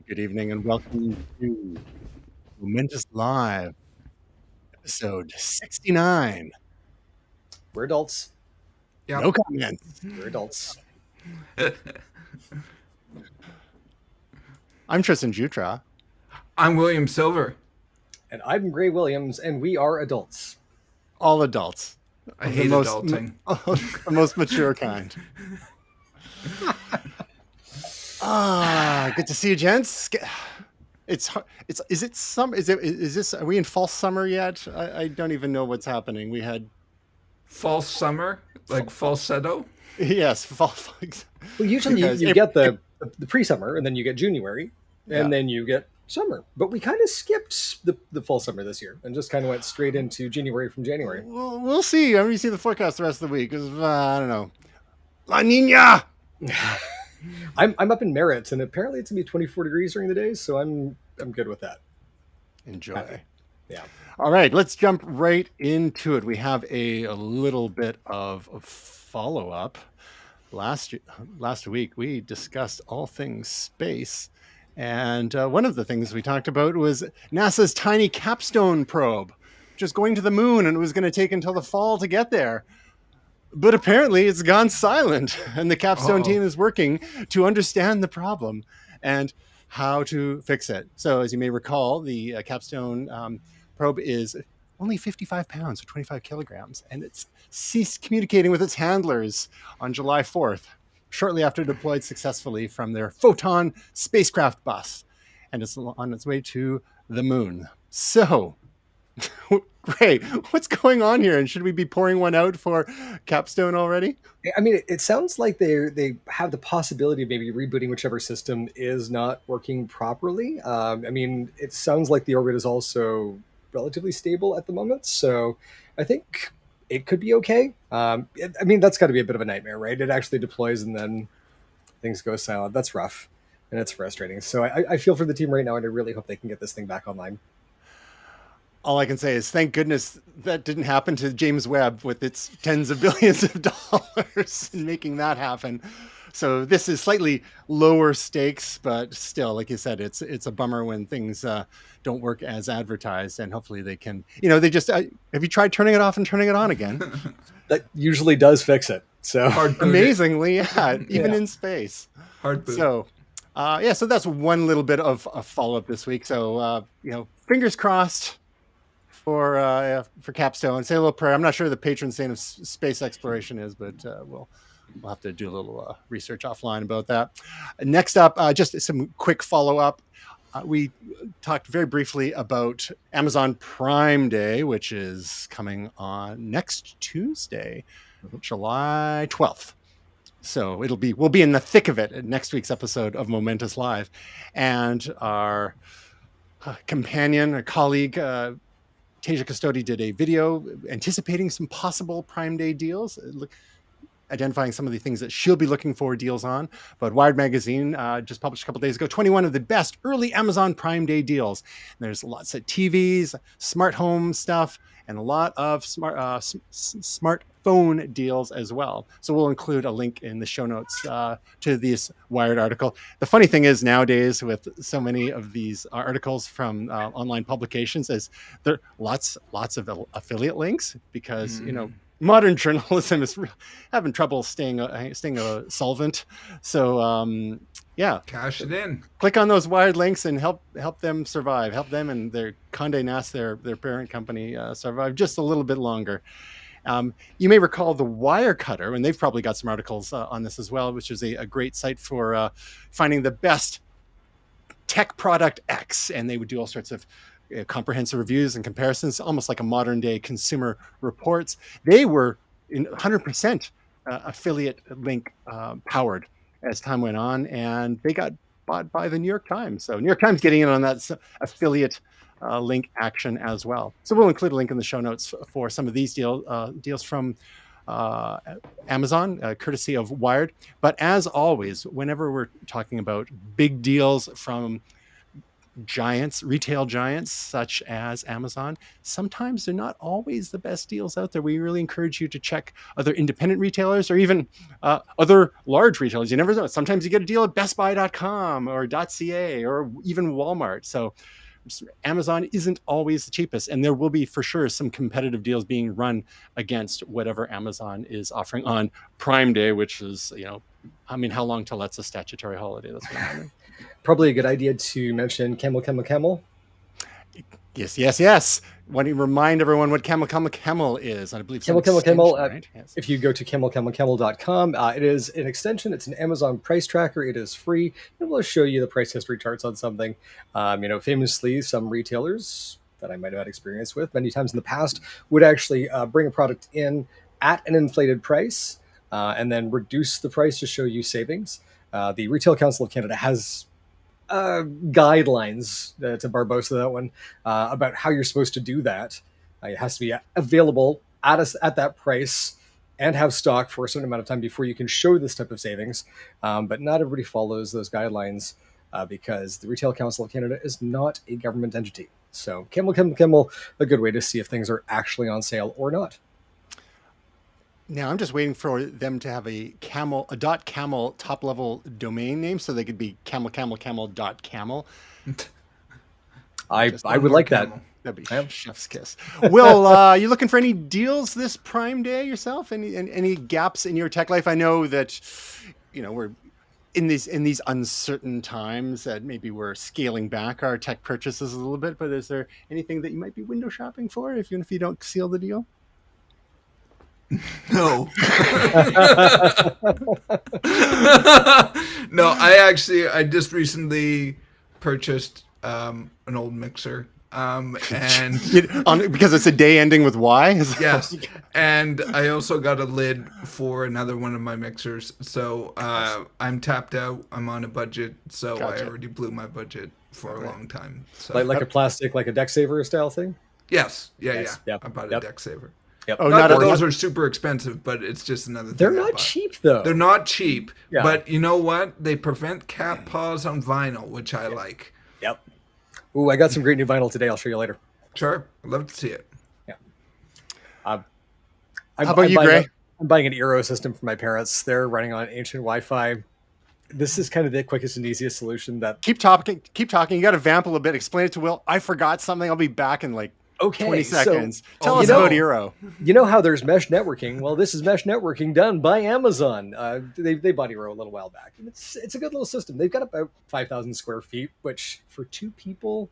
Good evening and welcome to Momentous Live, episode 69. We're adults. No Yep. comments. We're adults. I'm Tristan Jutra. I'm William Silver. And I'm Gray Williams, and we are adults. All adults I of the hate most adulting. the most mature kind. Good to see you, gents. It's is it some is this are we in false summer yet? I don't even know what's happening. We had False summer, like falsetto. yes, fall. Well, usually Because you April- get the pre-summer, and then you get January, and Yeah. then you get summer. But we kind of skipped the fall summer this year and just kind of went straight into January from January. Well, we'll see. I'm going to see the forecast the rest of the week. 'Cause, I don't know. La Nina. I'm up in Merritt, and apparently it's gonna be 24 degrees during the day, so I'm good with that. Enjoy. Happy. Yeah. All right, let's jump right into it. We have a little bit of follow up. Last week, we discussed all things space. And one of the things we talked about was NASA's tiny CAPSTONE probe, just going to the moon, and it was going to take until the fall to get there. But apparently it's gone silent, and the CAPSTONE Uh-oh. team is working to understand the problem and how to fix it. So as you may recall, the CAPSTONE probe is only 55 pounds or 25 kilograms, and it's ceased communicating with its handlers on July 4th, shortly after deployed successfully from their Photon spacecraft bus, and it's on its way to the moon. So, great. What's going on here? And should we be pouring one out for CAPSTONE already? I mean, it sounds like they have the possibility of maybe rebooting whichever system is not working properly. I mean, it sounds like the orbit is also relatively stable at the moment, so I think it could be okay. I mean, that's got to be a bit of a nightmare, right? It actually deploys and then things go silent. That's rough and it's frustrating. So I feel for the team right now, and I really hope they can get this thing back online. All I can say is thank goodness that didn't happen to James Webb with its tens of billions of dollars in making that happen. So this is slightly lower stakes, but still, like you said, it's a bummer when things don't work as advertised. And hopefully they can, they just have you tried turning it off and turning it on again? That usually does fix it. So Hard boot it. Amazingly, yeah, even Yeah. in space. Hard boot. So, so that's one little bit of a follow up this week. So, fingers crossed for CAPSTONE. Say a little prayer. I'm not sure the patron saint of space exploration is, but we'll have to do a little research offline about that. Next up, just some quick follow up. We talked very briefly about Amazon Prime Day, which is coming on next Tuesday, July 12th. So we'll be in the thick of it in next week's episode of Momentous Live. And our companion, a colleague, Tasia Custodi, did a video anticipating some possible Prime Day deals, identifying some of the things that she'll be looking for deals on. But Wired Magazine just published a couple days ago 21 of the best early Amazon Prime Day deals. And there's lots of TVs, smart home stuff, and a lot of smartphone deals as well. So we'll include a link in the show notes to this Wired article. The funny thing is nowadays with so many of these articles from online publications is there lots of affiliate links because, modern journalism is having trouble staying solvent. So, Cash it in. click on those Wired links and help them survive. Help them and their Condé Nast, their parent company, survive just a little bit longer. You may recall the Wirecutter, and they've probably got some articles on this as well, which is a great site for finding the best tech product X, and they would do all sorts of comprehensive reviews and comparisons, almost like a modern day Consumer Reports. They were in 100% affiliate link powered as time went on, and they got bought by the New York Times. So New York Times getting in on that affiliate link action as well. So we'll include a link in the show notes for some of these deals from Amazon, courtesy of Wired. But as always, whenever we're talking about big deals from retail giants such as Amazon, sometimes they're not always the best deals out there. We really encourage you to check other independent retailers or even other large retailers. You never know. Sometimes you get a deal at bestbuy.com or .ca or even Walmart. So Amazon isn't always the cheapest, and there will be for sure some competitive deals being run against whatever Amazon is offering on Prime Day, which is, I mean, how long till that's a statutory holiday? That's what I'm wondering. Probably a good idea to mention Camel. Yes. Want to remind everyone what Camel is. I believe Camel. Right? Yes. If you go to camelcamel.com, it is an extension. It's an Amazon price tracker. It is free. It will show you the price history charts on something. Famously, some retailers that I might have had experience with many times in the past would actually bring a product in at an inflated price and then reduce the price to show you savings. The Retail Council of Canada has guidelines to Barbosa that one about how you're supposed to do that. It has to be available at that price and have stock for a certain amount of time before you can show this type of savings. But not everybody follows those guidelines because the Retail Council of Canada is not a government entity. So Camel, a good way to see if things are actually on sale or not. Now I'm just waiting for them to have a .camel top level domain name so they could be camel.camel. I would like that. That'd be chef's kiss. Will, you looking for any deals this Prime Day yourself? Any gaps in your tech life? I know that we're in these uncertain times that maybe we're scaling back our tech purchases a little bit. But is there anything that you might be window shopping for, even if you don't seal the deal? No. No, I just recently purchased an old mixer. And because it's a day ending with Y? Yes. And I also got a lid for another one of my mixers. So I'm tapped out. I'm on a budget. So gotcha. I already blew my budget for a long time. So like a plastic, like a deck saver style thing? Yes. Yeah. Nice. Yeah. I bought a deck saver. Yep. Oh, not that those are super expensive, but it's just another thing. They're not cheap, though. They're not cheap, but you know what? They prevent cat paws on vinyl, which I like. Yep. Ooh, I got some great new vinyl today. I'll show you later. Sure. I'd love to see it. Yeah. How about you, Gray? I'm buying an Eero system for my parents. They're running on ancient Wi-Fi. This is kind of the quickest and easiest solution that... Keep talking. You got to vamp a little bit. Explain it to Will. I forgot something. I'll be back in 20 seconds. Tell us about Eero. You know how there's mesh networking? Well, this is mesh networking done by Amazon. They bought Eero a little while back. And it's a good little system. They've got about 5,000 square feet, which for two people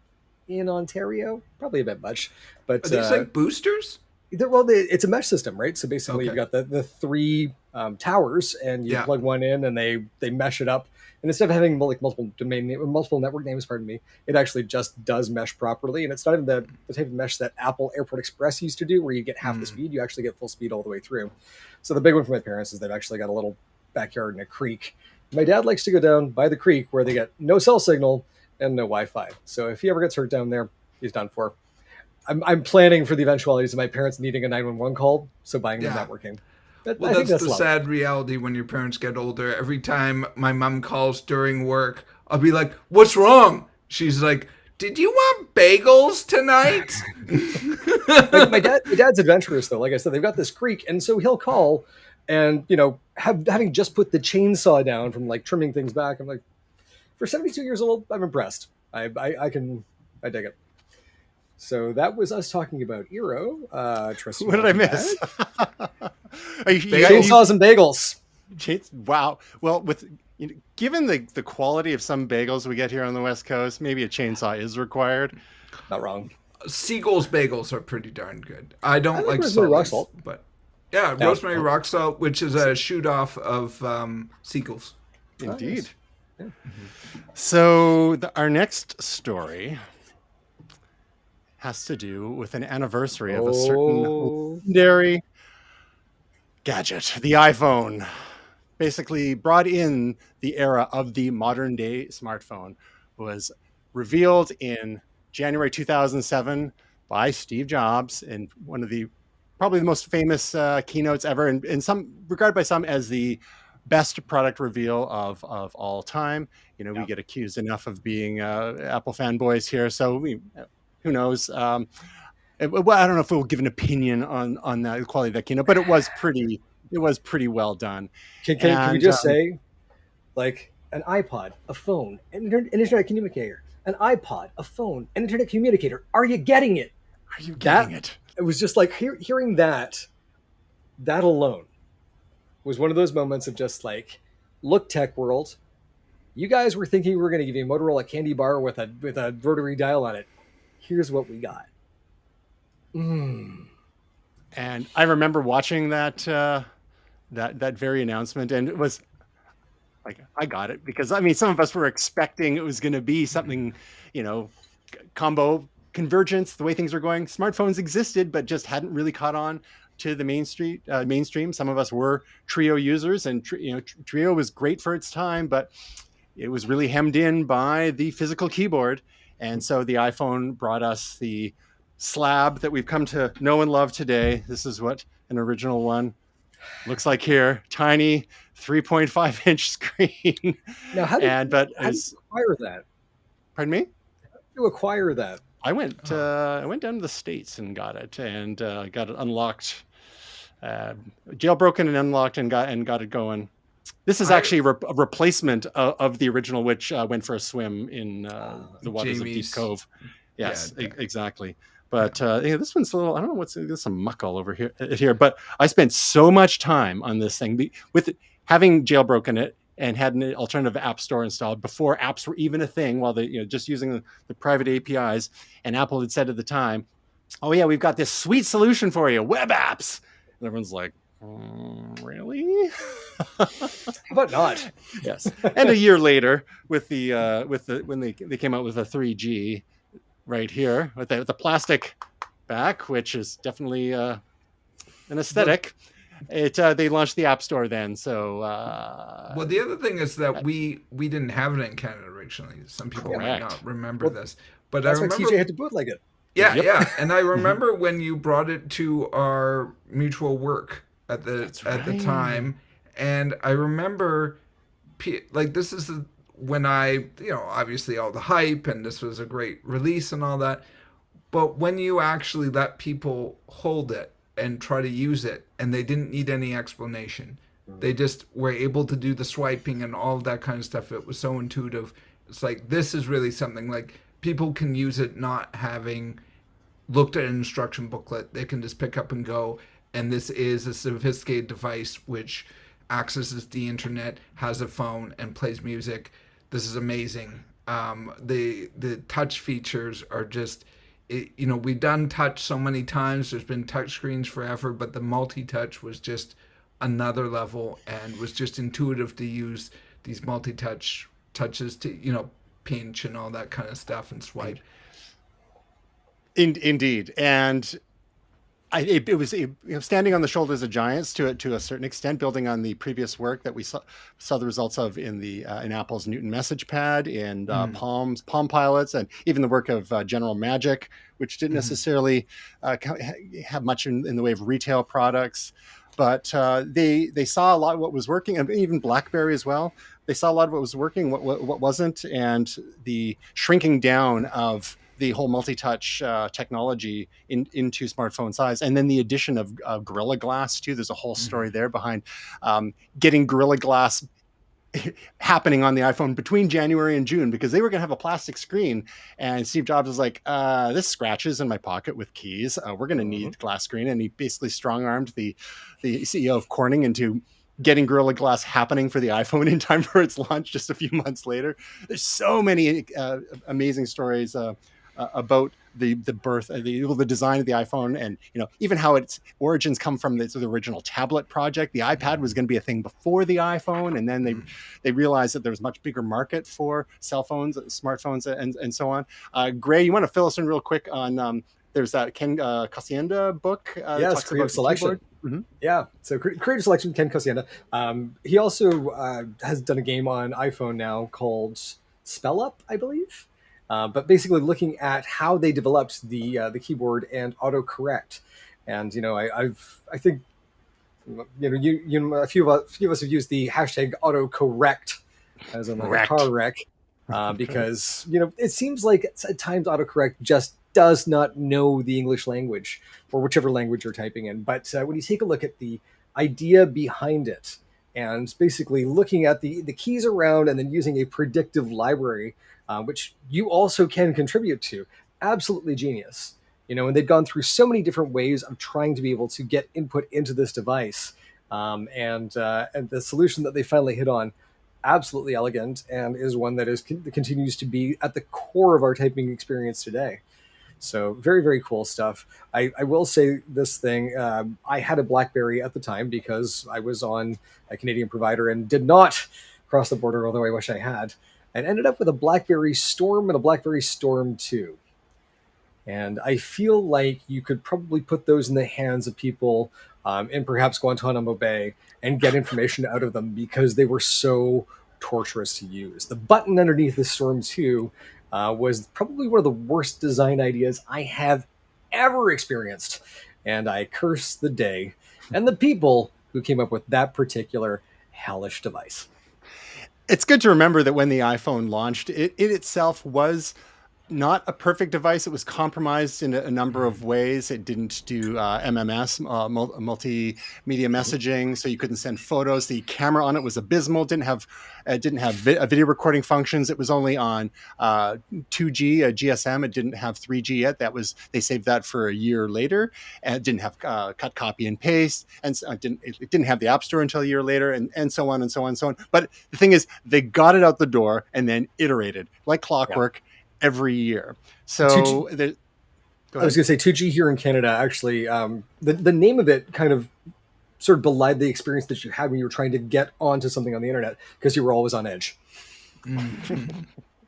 in Ontario, probably a bit much. But are these like boosters? It's a mesh system, right? So basically you've got the three towers and you plug one in and they mesh it up. And instead of having multiple network names, it actually just does mesh properly. And it's not even the type of mesh that Apple Airport Express used to do, where you get half the speed. You actually get full speed all the way through. So the big one for my parents is they've actually got a little backyard and a creek. My dad likes to go down by the creek where they get no cell signal and no Wi-Fi. So if he ever gets hurt down there, he's done for. I'm planning for the eventualities of my parents needing a 911 call, so buying the networking. Well, that's the sad reality when your parents get older. Every time my mom calls during work, I'll be like, "What's wrong?" She's like, "Did you want bagels tonight?" My dad's adventurous, though. Like I said, they've got this creek, and so he'll call, and having just put the chainsaw down from trimming things back, I'm like, for 72 years old, I'm impressed. I dig it. So that was us talking about Eero. Tristan, what did I miss? Chainsaws and bagels. Wow. Well, given the quality of some bagels we get here on the West Coast, maybe a chainsaw is required. Not wrong. Seagull's bagels are pretty darn good. I don't like rosemary rock salt, but rosemary rock salt, which is a shoot off of Seagull's. Indeed. Oh, nice. So our next story has to do with an anniversary of a certain legendary gadget, the iPhone. Basically brought in the era of the modern day smartphone. Was revealed in January 2007 by Steve Jobs in one of probably the most famous keynotes ever, and regarded by some as the best product reveal of all time. We Yeah. get accused enough of being Apple fanboys here, so who knows? Well, I don't know if we'll give an opinion on that, the quality of that keynote, but it was pretty well done. Can we And just say, like, an iPod, a phone, an internet communicator, an iPod, a phone, an internet communicator? Are you getting it? are you getting That it? it was just like hearing that alone was one of those moments of just like, look, tech world, you guys were thinking we were going to give you a Motorola candy bar with a rotary dial on it. Here's what we got. And I remember watching that very announcement, and it was like, I got it, because I mean, some of us were expecting it was going to be something, combo convergence. The way things are going, smartphones existed, but just hadn't really caught on to the mainstream. Some of us were Trio users, and Trio was great for its time, but it was really hemmed in by the physical keyboard. And so the iPhone brought us the slab that we've come to know and love today. This is what an original one looks like here. Tiny 3.5-inch screen. Now, how did you acquire that? Pardon me? How did you acquire that? I went down to the States and got it, and got it unlocked, jailbroken and unlocked, and got it going. This is actually a replacement of the original, which went for a swim in the waters of Deep Cove. Yes, yeah, exactly. But this one's a little, I don't know, there's some muck all over here. But I spent so much time on this thing with having jailbroken it and had an alternative app store installed before apps were even a thing, while they, just using the private APIs. And Apple had said at the time, "Oh yeah, we've got this sweet solution for you, web apps." And everyone's like, really? How about not? Yes. And a year later, when they came out with a 3G right here with the plastic back, which is definitely an aesthetic. They launched the App Store then. So well, the other thing is that we didn't have it in Canada originally. Some people might not remember this, but that's I remember why TJ had to bootleg it. Yeah, yeah, and I remember when you brought it to our mutual work at the time, and I remember this is when I, obviously all the hype, and this was a great release and all that, but when you actually let people hold it and try to use it, and they didn't need any explanation, they just were able to do the swiping and all of that kind of stuff. It was so intuitive. It's like, this is really something, like, people can use it not having looked at an instruction booklet. They can just pick up and go. And this is a sophisticated device which accesses the internet, has a phone, and plays music. This is amazing. The touch features are just, we've done touch so many times. There's been touch screens forever, but the multi-touch was just another level, and was just intuitive to use these touches to, pinch and all that kind of stuff and swipe. Indeed. And it was standing on the shoulders of giants to a certain extent, building on the previous work that we saw the results of in Apple's Newton Message Pad, and Palm Pilots, and even the work of General Magic, which didn't necessarily have much in the way of retail products. But they saw a lot of what was working, and even BlackBerry as well. They saw a lot of what was working, what wasn't, and the shrinking down of the whole multi-touch technology into smartphone size, and then the addition of Gorilla Glass too. There's a whole story there behind getting Gorilla Glass happening on the iPhone between January and June, because they were going to have a plastic screen, and Steve Jobs was like, this scratches in my pocket with keys. We're going to need glass screen. And he basically strong-armed the CEO of Corning into getting Gorilla Glass happening for the iPhone in time for its launch just a few months later. There's so many amazing stories about the birth, the design of the iPhone, and even how its origins come from the original tablet project. The iPad was going to be a thing before the iPhone, and then they realized that there was a much bigger market for cell phones, smartphones, and so on. Gray, you want to fill us in real quick on there's that Ken Cosienda book. Yes, Creative Selection. Mm-hmm. Yeah, so Creative Selection, Ken Cosienda. He also has done a game on iPhone now called Spell Up, I believe. But basically looking at how they developed the keyboard and autocorrect. And, I think A few of us have used the hashtag autocorrect as in like a car wreck, because it seems like at times autocorrect just does not know the English language or whichever language you're typing in. But when you take a look at the idea behind it, and basically looking at the keys around and then using a predictive library, which you also can contribute to, absolutely genius. And they've gone through so many different ways of trying to be able to get input into this device, and the solution that they finally hit on, absolutely elegant, and is one that continues to be at the core of our typing experience today. So very, very cool stuff. I will say this thing. I had a BlackBerry at the time because I was on a Canadian provider and did not cross the border, although I wish I had, and ended up with a BlackBerry Storm and a BlackBerry Storm 2. And I feel like you could probably put those in the hands of people in perhaps Guantanamo Bay and get information out of them because they were so torturous to use. The button underneath the Storm 2 was probably one of the worst design ideas I have ever experienced. And I curse the day and the people who came up with that particular hellish device. It's good to remember that when the iPhone launched, it itself was not a perfect device. It was compromised in a number of ways. It didn't do MMS, multimedia messaging, so you couldn't send photos. The camera on it was abysmal. Didn't have video recording functions. It was only on 2G, GSM. It didn't have 3G yet. They saved that for a year later. And it didn't have cut, copy, and paste, and it didn't have the App Store until a year later, and so on and so on and so on. But the thing is, they got it out the door and then iterated like clockwork. Yeah. Every year. So I was going to say 2G here in Canada, actually, the name of it kind of sort of belied the experience that you had when you were trying to get onto something on the internet because you were always on edge. I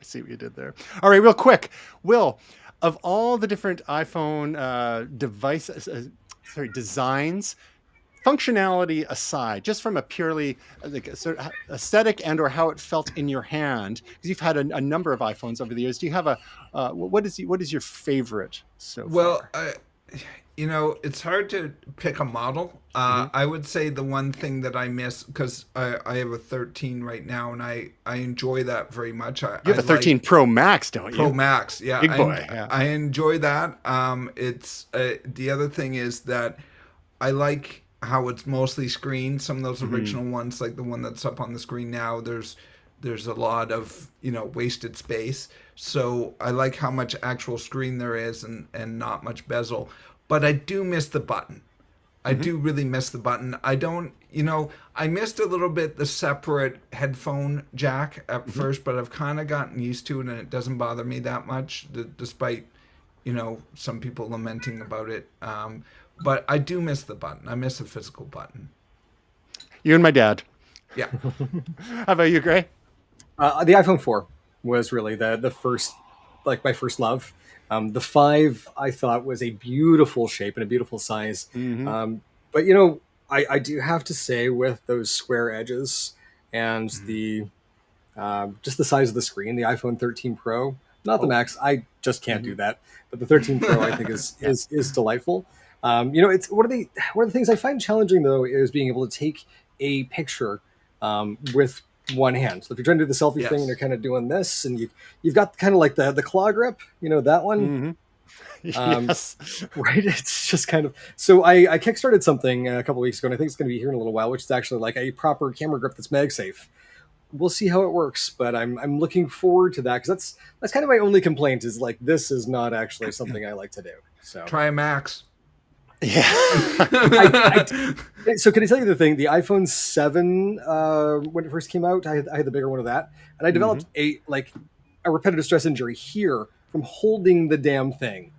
see what you did there. All right, real quick. Will, of all the different iPhone designs, functionality aside, just from a purely sort of aesthetic and or how it felt in your hand, because you've had a number of iPhones over the years, do you have what is your favorite so far? It's hard to pick a model. I would say the one thing that I miss, because I have a 13 right now, and I enjoy that very much. You have a 13 Pro Max, don't you? Pro Max, yeah. Big boy. I enjoy that. It's the other thing is that I like how it's mostly screen. Some of those original ones, like the one that's up on the screen now, there's a lot of wasted space. So I like how much actual screen there is and not much bezel. But I do miss the button. I do really miss the button. I don't, I missed a little bit the separate headphone jack at first, but I've kind of gotten used to it, and it doesn't bother me that much, despite some people lamenting about it. But I do miss the button. I miss a physical button. You and my dad. Yeah. How about you, Gray? The iPhone 4 was really the first, like my first love. The 5 I thought was a beautiful shape and a beautiful size. But I do have to say, with those square edges and the just the size of the screen, the iPhone 13 Pro, not the Max, I just can't do that. But the 13 Pro I think is delightful. It's one of the things I find challenging though is being able to take a picture with one hand. So if you're trying to do the selfie thing and you're kind of doing this, and you've got kind of like the claw grip, that one. Yes. Right. It's just kind of. So I kickstarted something a couple weeks ago, and I think it's going to be here in a little while, which is actually like a proper camera grip that's MagSafe. We'll see how it works, but I'm looking forward to that, because that's kind of my only complaint is like this is not actually something I like to do. So try a Max. Yeah. So can I tell you the thing? The iPhone 7, when it first came out, I had the bigger one of that, and I developed a repetitive stress injury here from holding the damn thing.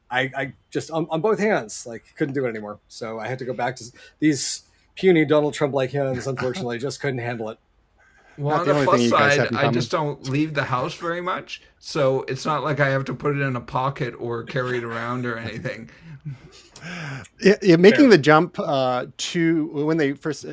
I just on both hands couldn't do it anymore. So I had to go back to these puny Donald Trump-like hands. Unfortunately, just couldn't handle it. Well, on the plus side, I just don't leave the house very much, so it's not like I have to put it in a pocket or carry it around or anything. Making the jump to when they first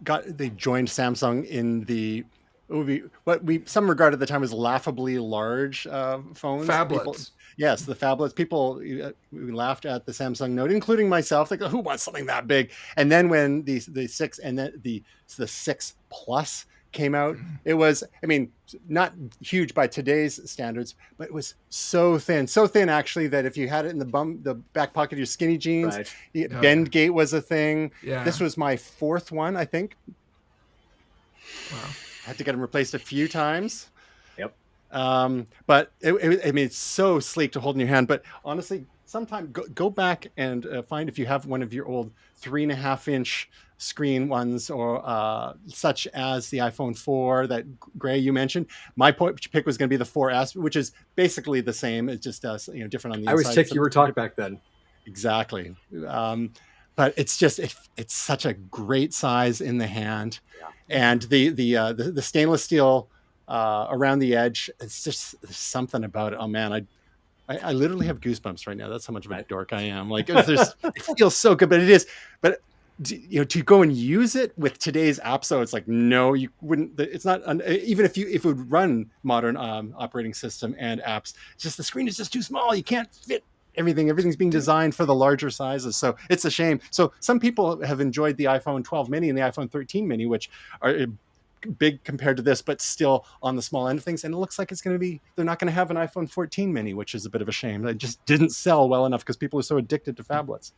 they joined Samsung in the would be what we some regard at the time as laughably large phones. People, Phablets. yes, the phablets. People we laughed at the Samsung Note, including myself. Like, who wants something that big? And then when the six and then the 6 Plus came out, it was, I mean, not huge by today's standards, but it was so thin actually that if you had it in the back pocket of your skinny jeans, bend gate was a thing. Yeah. This was my fourth one, I think. Wow. I had to get them replaced a few times. Yep. But I mean, it's so sleek to hold in your hand. But honestly, sometime go back and find if you have one of your old 3.5-inch screen ones, or such as the iPhone 4 that Gray you mentioned. My pick was going to be the 4S, which is basically the same. It's just different on the inside. I was ticked you were talking back then. Exactly. But it's just it's such a great size in the hand, and the stainless steel around the edge. It's just, there's something about it. Oh man, I literally have goosebumps right now. That's how much of a dork I am. Like, it feels so good, but it is. But to go and use it with today's app, so it's like, no, you wouldn't. It's not, even if it would run modern operating system and apps, it's just the screen is just too small. You can't fit everything's being designed for the larger sizes, so it's a shame. So some people have enjoyed the iPhone 12 mini and the iPhone 13 mini, which are big compared to this, but still on the small end of things. And it looks like they're not going to have an iPhone 14 mini, which is a bit of a shame. It just didn't sell well enough because people are so addicted to phablets.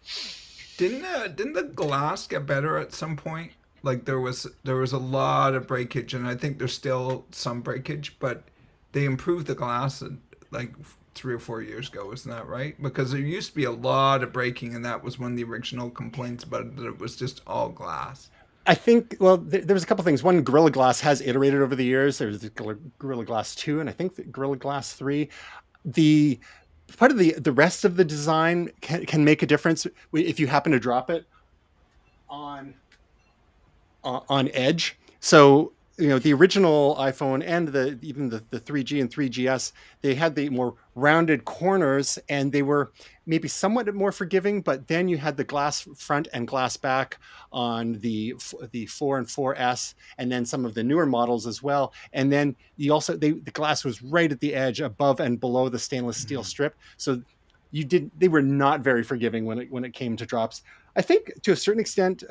Didn't the glass get better at some point? Like, there was a lot of breakage, and I think there's still some breakage, but they improved the glass like 3 or 4 years ago, isn't that right? Because there used to be a lot of breaking, and that was one of the original complaints about it, that it was just all glass. I think, well, there was a couple things. One, Gorilla Glass has iterated over the years. There's the Gorilla Glass 2, and I think the Gorilla Glass 3. The part of the rest of the design can make a difference if you happen to drop it on edge. So, the original iPhone and even the 3G and 3GS, they had the more rounded corners, and they were maybe somewhat more forgiving. But then you had the glass front and glass back on the 4 and 4S, and then some of the newer models as well. And then you also the glass was right at the edge, above and below the stainless steel strip. So they were not very forgiving when it came to drops. I think to a certain extent,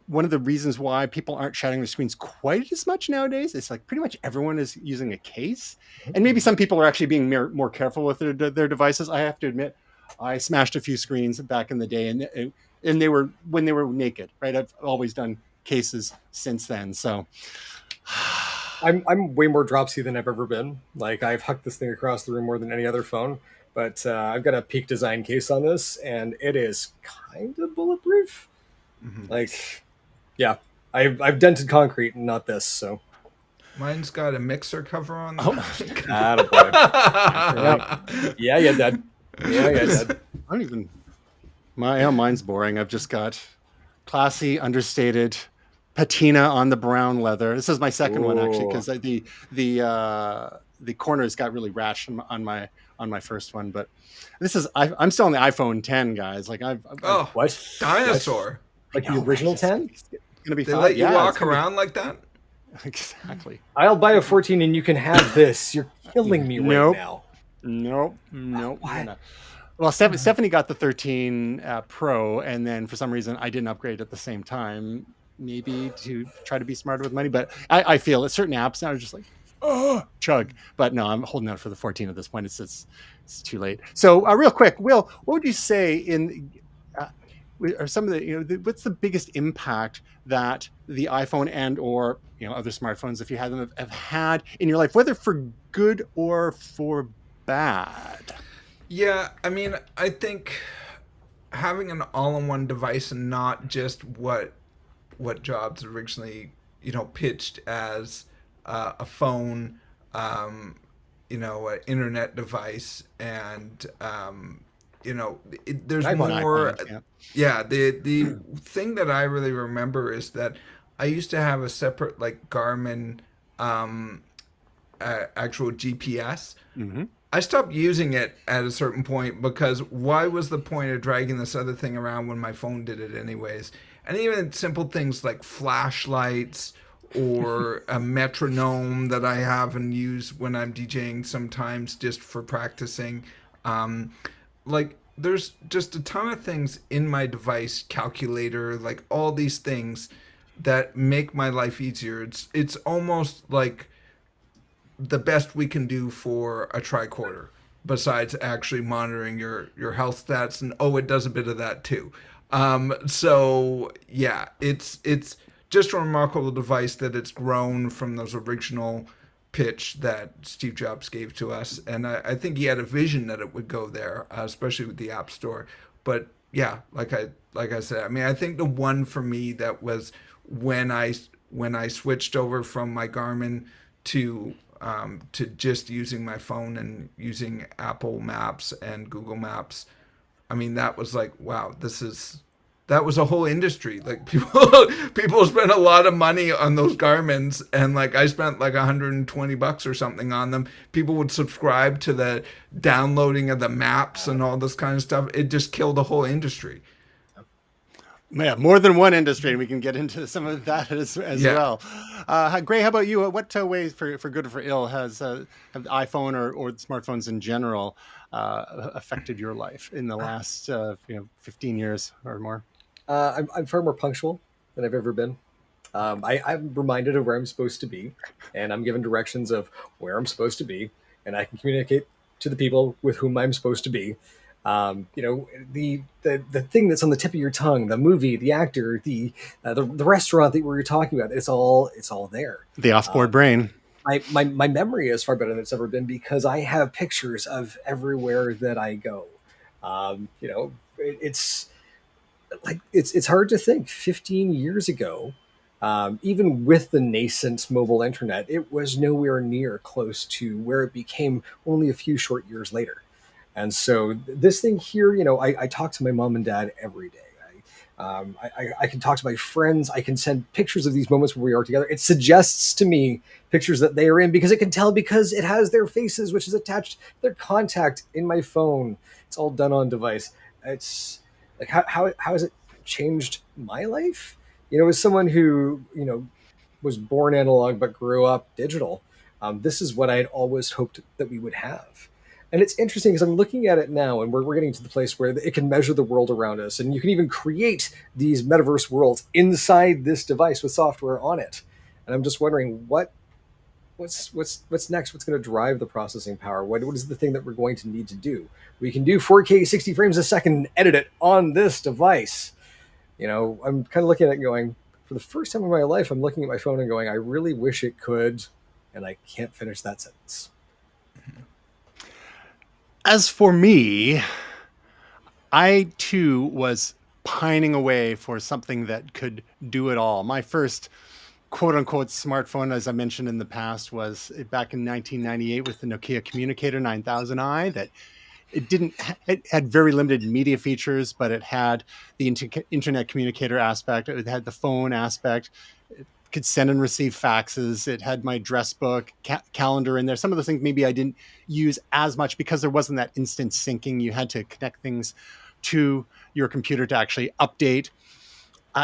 one of the reasons why people aren't shattering their screens quite as much nowadays is like pretty much everyone is using a case, and maybe some people are actually being more careful with their devices. I have to admit, I smashed a few screens back in the day, and they were when they were naked, right? I've always done cases since then. So I'm way more dropsy than I've ever been. Like, I've hucked this thing across the room more than any other phone, but I've got a Peak Design case on this, and it is kind of bulletproof. Mm-hmm. Like, yeah, I've dented concrete and not this, so. Mine's got a mixer cover on the attaboy. Yeah, you did. Yeah, you did. I don't even. Mine's boring. I've just got classy, understated patina on the brown leather. This is my second one, actually, because the corners got really rash on my first one. But this is I'm still on the iPhone 10, guys. Like what dinosaur? Like the original 10? Gonna be they fine. let you walk around like that? Exactly. I'll buy a 14 and you can have this. You're killing me right now. Nope. Well, Stephanie got the 13 Pro, and then for some reason I didn't upgrade at the same time. Maybe to try to be smarter with money, but I feel that certain apps now are just like, chug. But no, I'm holding out for the 14 at this point. It's too late. So real quick, Will, what would you say are some of the what's the biggest impact that the iPhone and or other smartphones, if you had them, have had in your life, whether for good or for bad? Yeah, I mean, I think having an all-in-one device and not just what Jobs originally pitched as a phone, an internet device, and there's more. Yeah, the thing that I really remember is that I used to have a separate Garmin actual GPS. Mm-hmm. I stopped using it at a certain point because why was the point of dragging this other thing around when my phone did it anyways? And even simple things like flashlights or a metronome that I have and use when I'm DJing sometimes just for practicing. Like there's just a ton of things in my device, calculator, like all these things that make my life easier. It's almost like the best we can do for a tricorder besides actually monitoring your health stats, and oh, it does a bit of that too. So yeah, it's just a remarkable device that it's grown from those original pitch that Steve Jobs gave to us, and I think he had a vision that it would go there, especially with the App Store. But yeah, like I said, I mean, I think the one for me that was when I switched over from my Garmin to just using my phone and using Apple Maps and Google Maps. I mean, that was like, wow, that was a whole industry. Like people spent a lot of money on those Garmins, and like I spent like $120 or something on them. People would subscribe to the downloading of the maps and all this kind of stuff. It just killed the whole industry. Yeah, more than one industry, and we can get into some of that as Yeah. well. Gray, how about you? What ways, for good or for ill, have the iPhone or smartphones in general affected your life in the last 15 years or more? I'm far more punctual than I've ever been. I'm reminded of where I'm supposed to be, and I'm given directions of where I'm supposed to be, and I can communicate to the people with whom I'm supposed to be. The thing that's on the tip of your tongue, the movie, the actor, the restaurant that we were talking about, it's all there. The off-board brain. My memory is far better than it's ever been because I have pictures of everywhere that I go. It's like it's hard to think 15 years ago, even with the nascent mobile internet, it was nowhere near close to where it became only a few short years later. And so this thing here, I talk to my mom and dad every day. I can talk to my friends. I can send pictures of these moments where we are together. It suggests to me pictures that they are in because it can tell because it has their faces, which is attached to their contact in my phone. It's all done on device. It's like how has it changed my life? As someone who was born analog but grew up digital, this is what I had always hoped that we would have. And it's interesting because I'm looking at it now, and we're getting to the place where it can measure the world around us, and you can even create these metaverse worlds inside this device with software on it. And I'm just wondering what's next? What's going to drive the processing power? What is the thing that we're going to need to do? We can do 4K 60 frames a second and edit it on this device. I'm kind of looking at it going, for the first time in my life, I'm looking at my phone and going, I really wish it could, and I can't finish that sentence. As for me, I too was pining away for something that could do it all. My first quote unquote smartphone, as I mentioned in the past, was back in 1998 with the Nokia Communicator 9000i. That it had very limited media features, but it had the internet communicator aspect. It had the phone aspect. It could send and receive faxes. It had my address book, calendar in there. Some of those things maybe I didn't use as much because there wasn't that instant syncing. You had to connect things to your computer to actually update.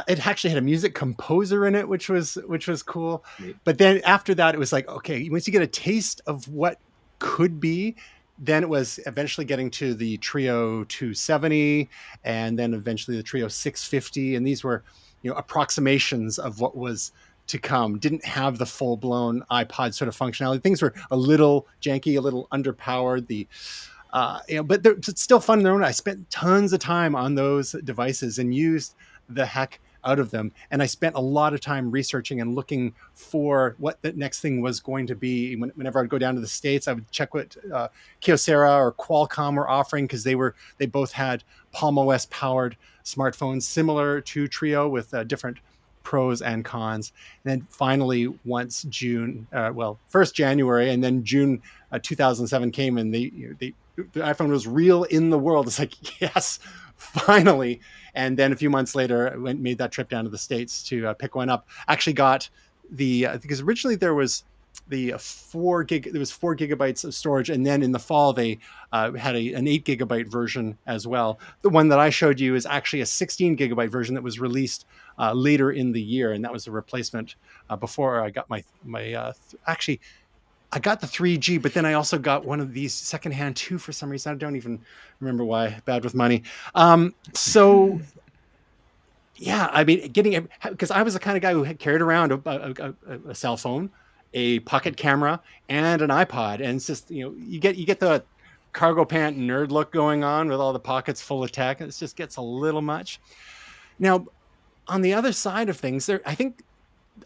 It actually had a music composer in it, which was cool. But then after that, it was like, okay, once you get a taste of what could be, then it was eventually getting to the Trio 270 and then eventually the Trio 650. And these were, approximations of what was to come. Didn't have the full-blown iPod sort of functionality. Things were a little janky, a little underpowered. But it's still fun in their own. I spent tons of time on those devices and used the heck out of them. And I spent a lot of time researching and looking for what the next thing was going to be. Whenever I'd go down to the States, I would check what Kyocera or Qualcomm were offering because they both had Palm OS powered smartphones similar to Trio with different pros and cons. And then finally, once first January and then June 2007 came and the iPhone was real in the world. It's like, yes, finally. And then a few months later, I made that trip down to the States to pick one up. Actually got because originally there was the 4 gig. There was 4 gigabytes of storage, and then in the fall they had an 8 gigabyte version as well. The one that I showed you is actually a 16 gigabyte version that was released later in the year, and that was a replacement before I got actually. I got the 3G, but then I also got one of these secondhand too for some reason. I don't even remember why. Bad with money. So yeah, I mean, because I was the kind of guy who had carried around a cell phone, a pocket camera, and an iPod, and it's just you get the cargo pant nerd look going on with all the pockets full of tech. It just gets a little much. Now, on the other side of things, I think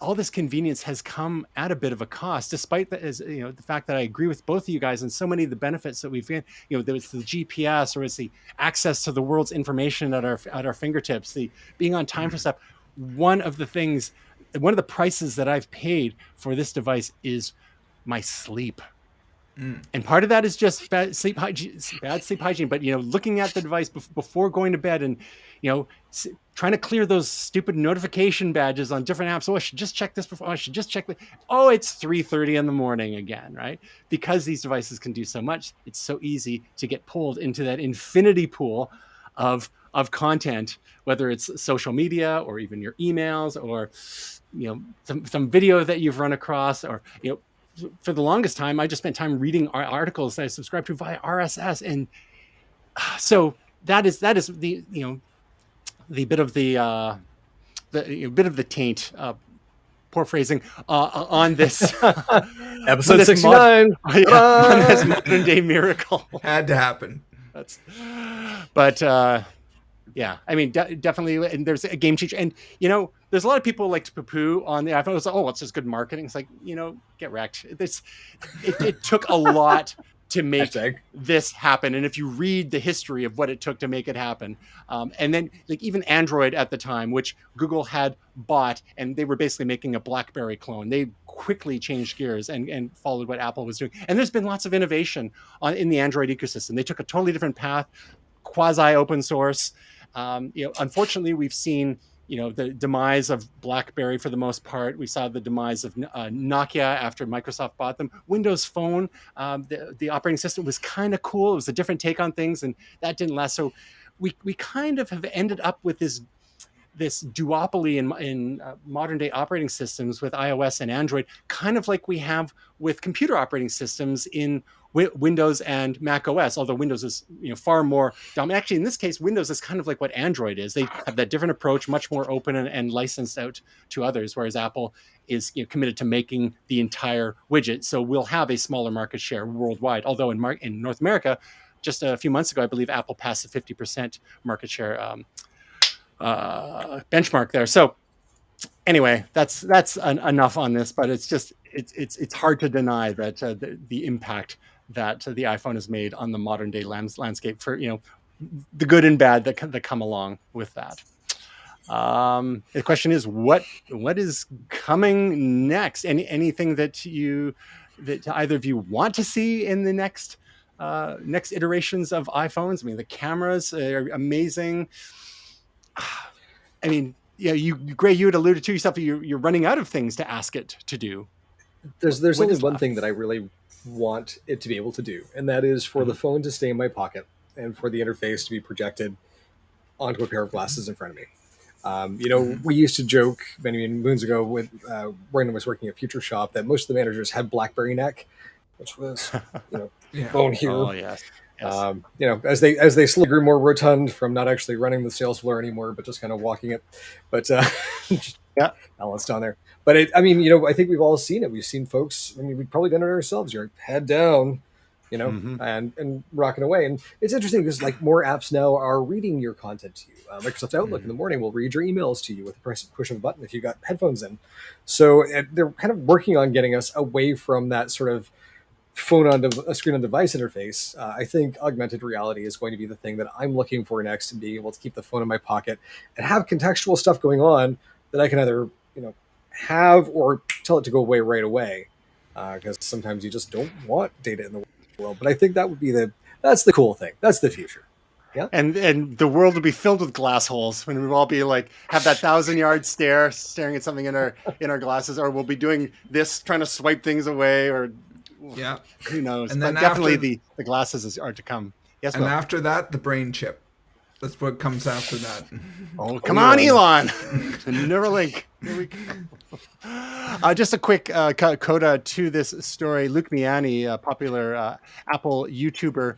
all this convenience has come at a bit of a cost, despite the fact that I agree with both of you guys and so many of the benefits that we've had. There's the GPS, or it's the access to the world's information at our fingertips, the being on time for stuff. One of the prices that I've paid for this device is my sleep. And part of that is just bad sleep hygiene. But looking at the device before going to bed, and trying to clear those stupid notification badges on different apps. Oh, I should just check this before. I should just check. Oh, it's 3:30 in the morning again, right? Because these devices can do so much, it's so easy to get pulled into that infinity pool of content, whether it's social media or even your emails, or some video that you've run across, or for the longest time, I just spent time reading articles that I subscribed to via RSS, and so that is the bit of the bit of the taint. Poor phrasing on this episode 69 on this modern day miracle. Had to happen. Yeah, I mean, definitely, and there's a game changer. And there's a lot of people like to poo-poo on the iPhone. It's like, oh, it's just good marketing. It's like, get wrecked. It took a lot to make this happen. And if you read the history of what it took to make it happen, and then like even Android at the time, which Google had bought, and they were basically making a BlackBerry clone. They quickly changed gears and followed what Apple was doing. And there's been lots of innovation in the Android ecosystem. They took a totally different path, quasi open source. Unfortunately, we've seen the demise of BlackBerry for the most part. We saw the demise of Nokia after Microsoft bought them. Windows Phone, the operating system was kind of cool. It was a different take on things, and that didn't last. So we kind of have ended up with this duopoly in modern day operating systems with iOS and Android, kind of like we have with computer operating systems in Windows and Mac OS, although Windows is far more dominant. Actually, in this case, Windows is kind of like what Android is. They have that different approach, much more open and licensed out to others, whereas Apple is committed to making the entire widget. So we'll have a smaller market share worldwide, although in North America, just a few months ago, I believe Apple passed the 50% market share benchmark there. So anyway, that's enough on this, but it's hard to deny that the impact that the iPhone has made on the modern day landscape, for the good and bad that come along with that. The question is, what is coming next? Anything that either of you want to see in the next iterations of iPhones? I mean, the cameras are amazing. I mean, Gray, you had alluded to yourself. You're running out of things to ask it to do. There's only one thing that I really want it to be able to do, and that is for the phone to stay in my pocket and for the interface to be projected onto a pair of glasses in front of me. We used to joke many moons ago when I was working at Future Shop that most of the managers had BlackBerry neck, which was phone here. Oh yes. As they slowly grew more rotund from not actually running the sales floor anymore, but just kind of walking it. But yeah, balanced on there. But I think we've all seen it. We've seen folks. I mean, we've probably done it ourselves. You're head down, and rocking away. And it's interesting because like more apps now are reading your content to you. Microsoft Outlook in the morning will read your emails to you with a push of a button if you've got headphones in. So they're kind of working on getting us away from that sort of phone on a screen on device interface. I think augmented reality is going to be the thing that I'm looking for next, and being able to keep the phone in my pocket and have contextual stuff going on that I can either have or tell it to go away right away, because sometimes you just don't want data in the world. But I think that would be that's the cool thing. That's the future. Yeah. And the world will be filled with glass holes when we'll all be like have that 1,000-yard stare, staring at something in our glasses, or we'll be doing this, trying to swipe things away, or Yeah. who knows. And then But definitely after the glasses are to come. Yes, and Will. after that, the brain chip. That's what comes after that. Oh, Oh, come on, Elon. Elon. Neuralink. Here we go. Just a quick coda to this story. Luke Miani, a popular Apple YouTuber,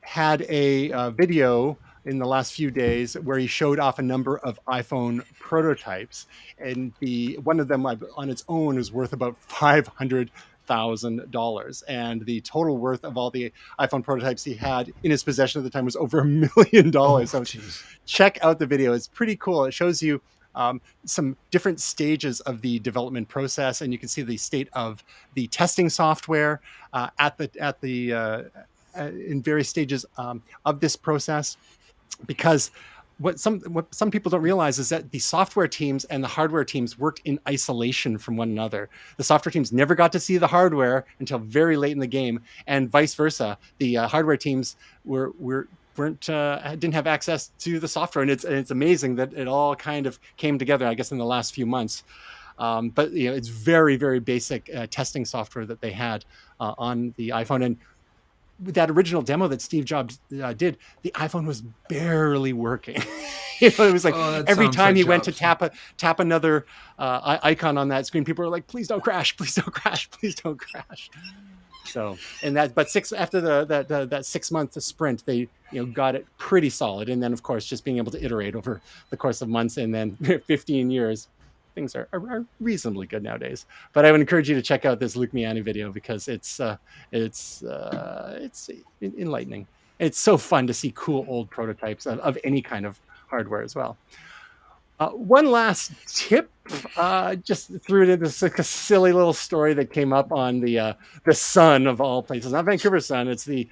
had a video in the last few days where he showed off a number of iPhone prototypes, and the one of them on its own is worth about $500,000, and the total worth of all the iPhone prototypes he had in his possession at the time was over $1 million. So Jeez. check out the video; it's pretty cool. It shows you some different stages of the development process, and you can see the state of the testing software in various stages of this process. Because what some people don't realize is that the software teams and the hardware teams worked in isolation from one another. The software teams never got to see the hardware until very late in the game, and vice versa. The hardware teams didn't have access to the software, and it's amazing that it all kind of came together, I guess, in the last few months. But it's very, very basic testing software that they had on the iPhone. And with that original demo that Steve Jobs did, the iPhone was barely working. It was like every time he went to tap another icon on that screen, people were like, "Please don't crash! Please don't crash! Please don't crash!" So, after that 6-month sprint, they got it pretty solid, and then of course just being able to iterate over the course of months, and then 15 years. Things are reasonably good nowadays. But I would encourage you to check out this Luke Miani video because it's enlightening. It's so fun to see cool old prototypes of any kind of hardware as well. One last tip, just threw it in this like a silly little story that came up on the Sun of all places, not Vancouver Sun. It's the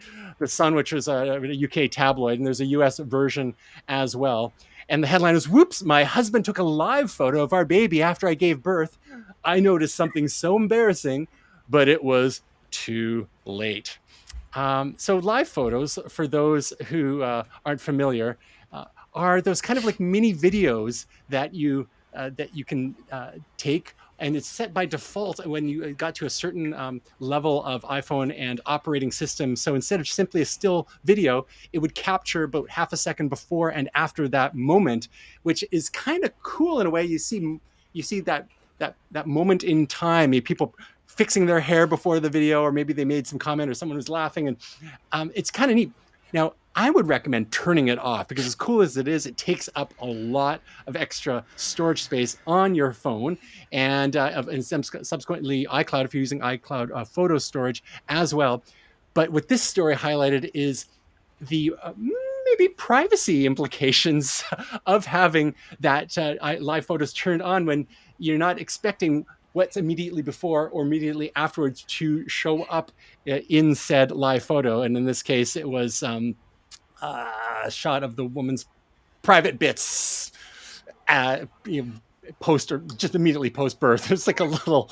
Sun, which was a UK tabloid, and there's a US version as well. And the headline is, "Whoops, my husband took a live photo of our baby after I gave birth. I noticed something so embarrassing, but it was too late." So live photos, for those who aren't familiar, are those kind of like mini videos that you can take, and it's set by default when you got to a certain level of iPhone and operating system. So instead of simply a still video, it would capture about half a second before and after that moment, which is kind of cool in a way. You see that moment in time, people fixing their hair before the video, or maybe they made some comment or someone was laughing, and it's kind of neat. Now, I would recommend turning it off because as cool as it is, it takes up a lot of extra storage space on your phone, and subsequently iCloud if you're using iCloud photo storage as well. But what this story highlighted is the maybe privacy implications of having that live photos turned on when you're not expecting what's immediately before or immediately afterwards to show up in said live photo. And in this case, it was a shot of the woman's private bits post or just immediately post birth. It's like a little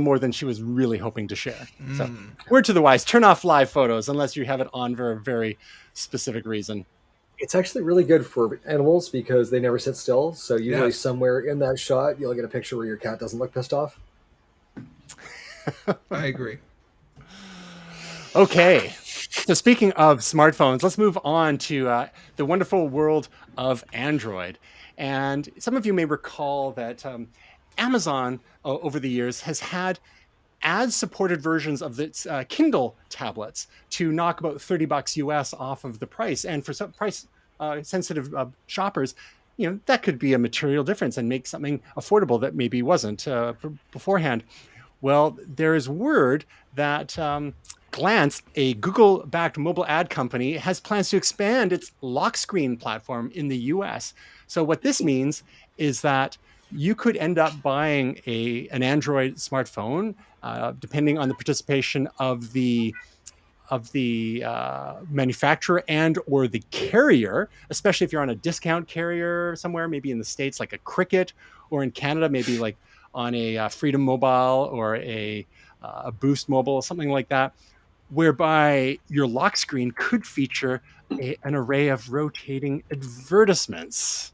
more than she was really hoping to share. So word to the wise, turn off live photos unless you have it on for a very specific reason. It's actually really good for animals because they never sit still. So usually somewhere in that shot, you'll get a picture where your cat doesn't look pissed off. I agree. Okay. So speaking of smartphones, let's move on to the wonderful world of Android. And some of you may recall that Amazon over the years has had ad-supported versions of its Kindle tablets to knock about $30 US off of the price. And for some price-sensitive shoppers, that could be a material difference and make something affordable that maybe wasn't beforehand. Well, there is word that Glance, a Google-backed mobile ad company, has plans to expand its lock screen platform in the US. So what this means is that you could end up buying an Android smartphone, depending on the participation of the manufacturer and or the carrier, especially if you're on a discount carrier somewhere, maybe in the States like a Cricket, or in Canada maybe like on a Freedom Mobile or a Boost Mobile, something like that. whereby your lock screen could feature an array of rotating advertisements.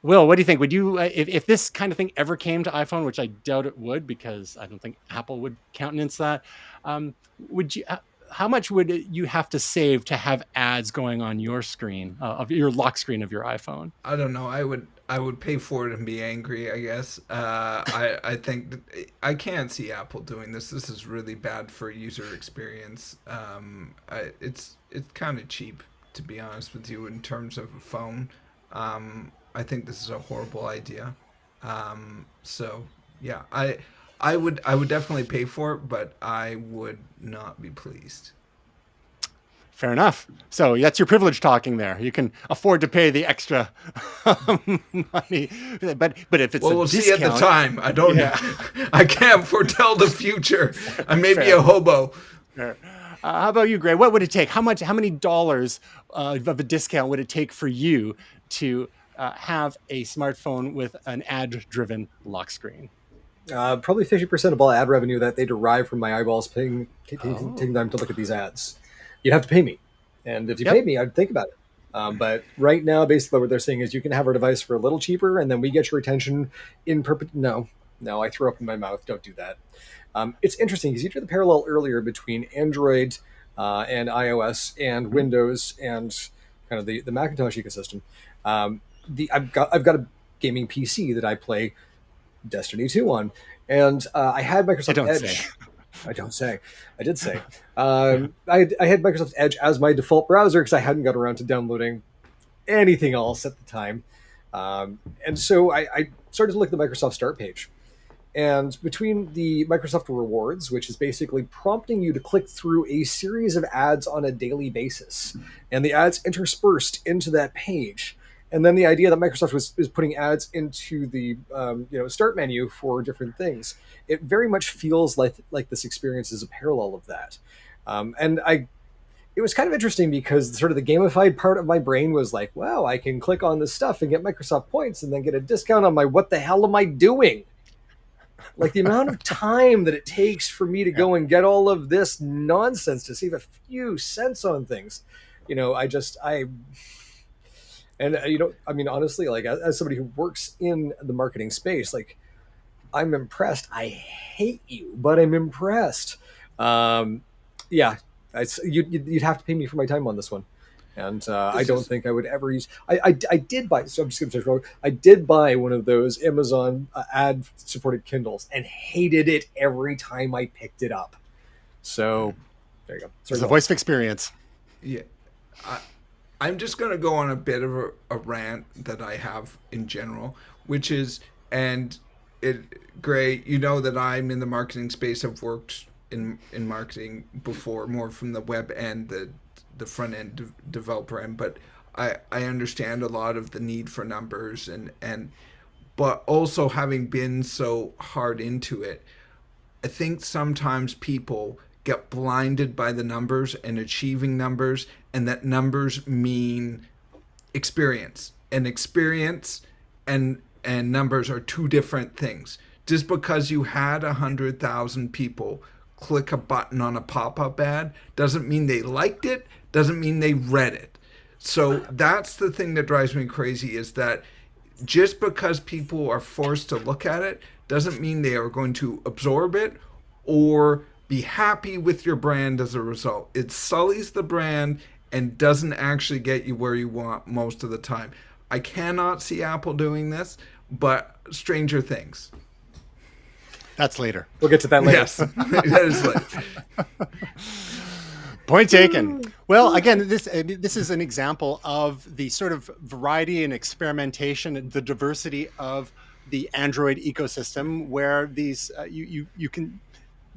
Will, what do you think? Would you, if this kind of thing ever came to iPhone, which I doubt it would, because I don't think Apple would countenance that, would you? How much would you have to save to have ads going on your screen of your lock screen of your iPhone? I don't know. I would pay for it and be angry, I guess. I think I can't see Apple doing this. This is really bad for user experience. It's kind of cheap, to be honest with you, in terms of a phone. I think this is a horrible idea. So yeah, I would definitely pay for it, but I would not be pleased. Fair enough. So that's your privilege talking there. You can afford to pay the extra money, but if it's we'll discount, see at the time. I don't. Yeah. I can't foretell the future. I may be a hobo. Fair. How about you, Gray? What would it take? How many dollars of a discount would it take for you to have a smartphone with an ad-driven lock screen? Probably 50% of all ad revenue that they derive from my eyeballs taking time to look at these ads. You'd have to pay me. And if you paid me, I'd think about it. But right now, basically what they're saying is you can have our device for a little cheaper, and then we get your attention in No, I threw up in my mouth. Don't do that. It's interesting because you drew the parallel earlier between Android and iOS and Windows and kind of the Macintosh ecosystem. I've got a gaming PC that I play Destiny 2 on, and I had Microsoft Edge. I don't say. I did say. I had Microsoft Edge as my default browser because I hadn't got around to downloading anything else at the time. And so I started to look at the Microsoft Start page. And between the Microsoft Rewards, which is basically prompting you to click through a series of ads on a daily basis, and the ads interspersed into that page, and then the idea that Microsoft is putting ads into the start menu for different things, it very much feels like this experience is a parallel of that. It was kind of interesting because sort of the gamified part of my brain was like, wow, I can click on this stuff and get Microsoft points and then get a discount on my what the hell am I doing? Like the amount of time that it takes for me to go and get all of this nonsense to save a few cents on things. Honestly, like as somebody who works in the marketing space, like I'm impressed. I hate you, but I'm impressed. You'd have to pay me for my time on this one. And I don't think I would ever use. I did buy. So I'm just going to say, I did buy one of those Amazon ad-supported Kindles and hated it every time I picked it up. So there you go. It's a voice of experience. Yeah, I'm just going to go on a bit of a rant that I have in general, which is, Gray, you know that I'm in the marketing space. I've worked in marketing before, more from the web end, the front end developer end, but I understand a lot of the need for numbers but also having been so hard into it, I think sometimes people get blinded by the numbers and achieving numbers, and that numbers mean experience, and numbers are two different things. Just because you had 100,000 people click a button on a pop-up ad doesn't mean they liked it, doesn't mean they read it. So that's the thing that drives me crazy, is that just because people are forced to look at it doesn't mean they are going to absorb it or be happy with your brand as a result. It sullies the brand and doesn't actually get you where you want most of the time. I cannot see Apple doing this, but stranger things. That's later. We'll get to that later. Yes, that is later. Point taken. Well, again, this is an example of the sort of variety and experimentation, the diversity of the Android ecosystem, where these you can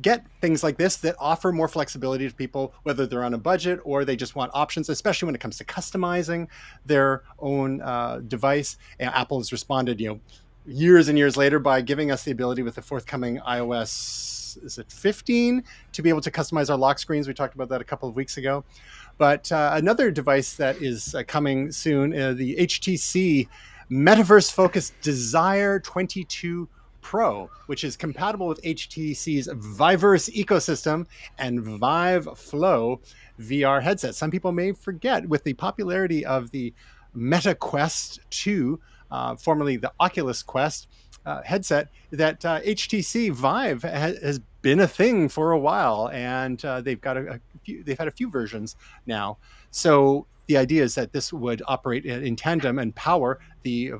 get things like this that offer more flexibility to people, whether they're on a budget or they just want options, especially when it comes to customizing their own device. And Apple has responded, years and years later by giving us the ability with the forthcoming iOS, is it 15, to be able to customize our lock screens. We talked about that a couple of weeks ago. But another device that is coming soon, the HTC metaverse-focused Desire 22 Pro, which is compatible with HTC's Viveverse ecosystem and Vive Flow VR headset. Some people may forget, with the popularity of the Meta Quest 2, formerly the Oculus Quest headset, that HTC Vive has been a thing for a while, and they've had a few versions now. So the idea is that this would operate in tandem and power the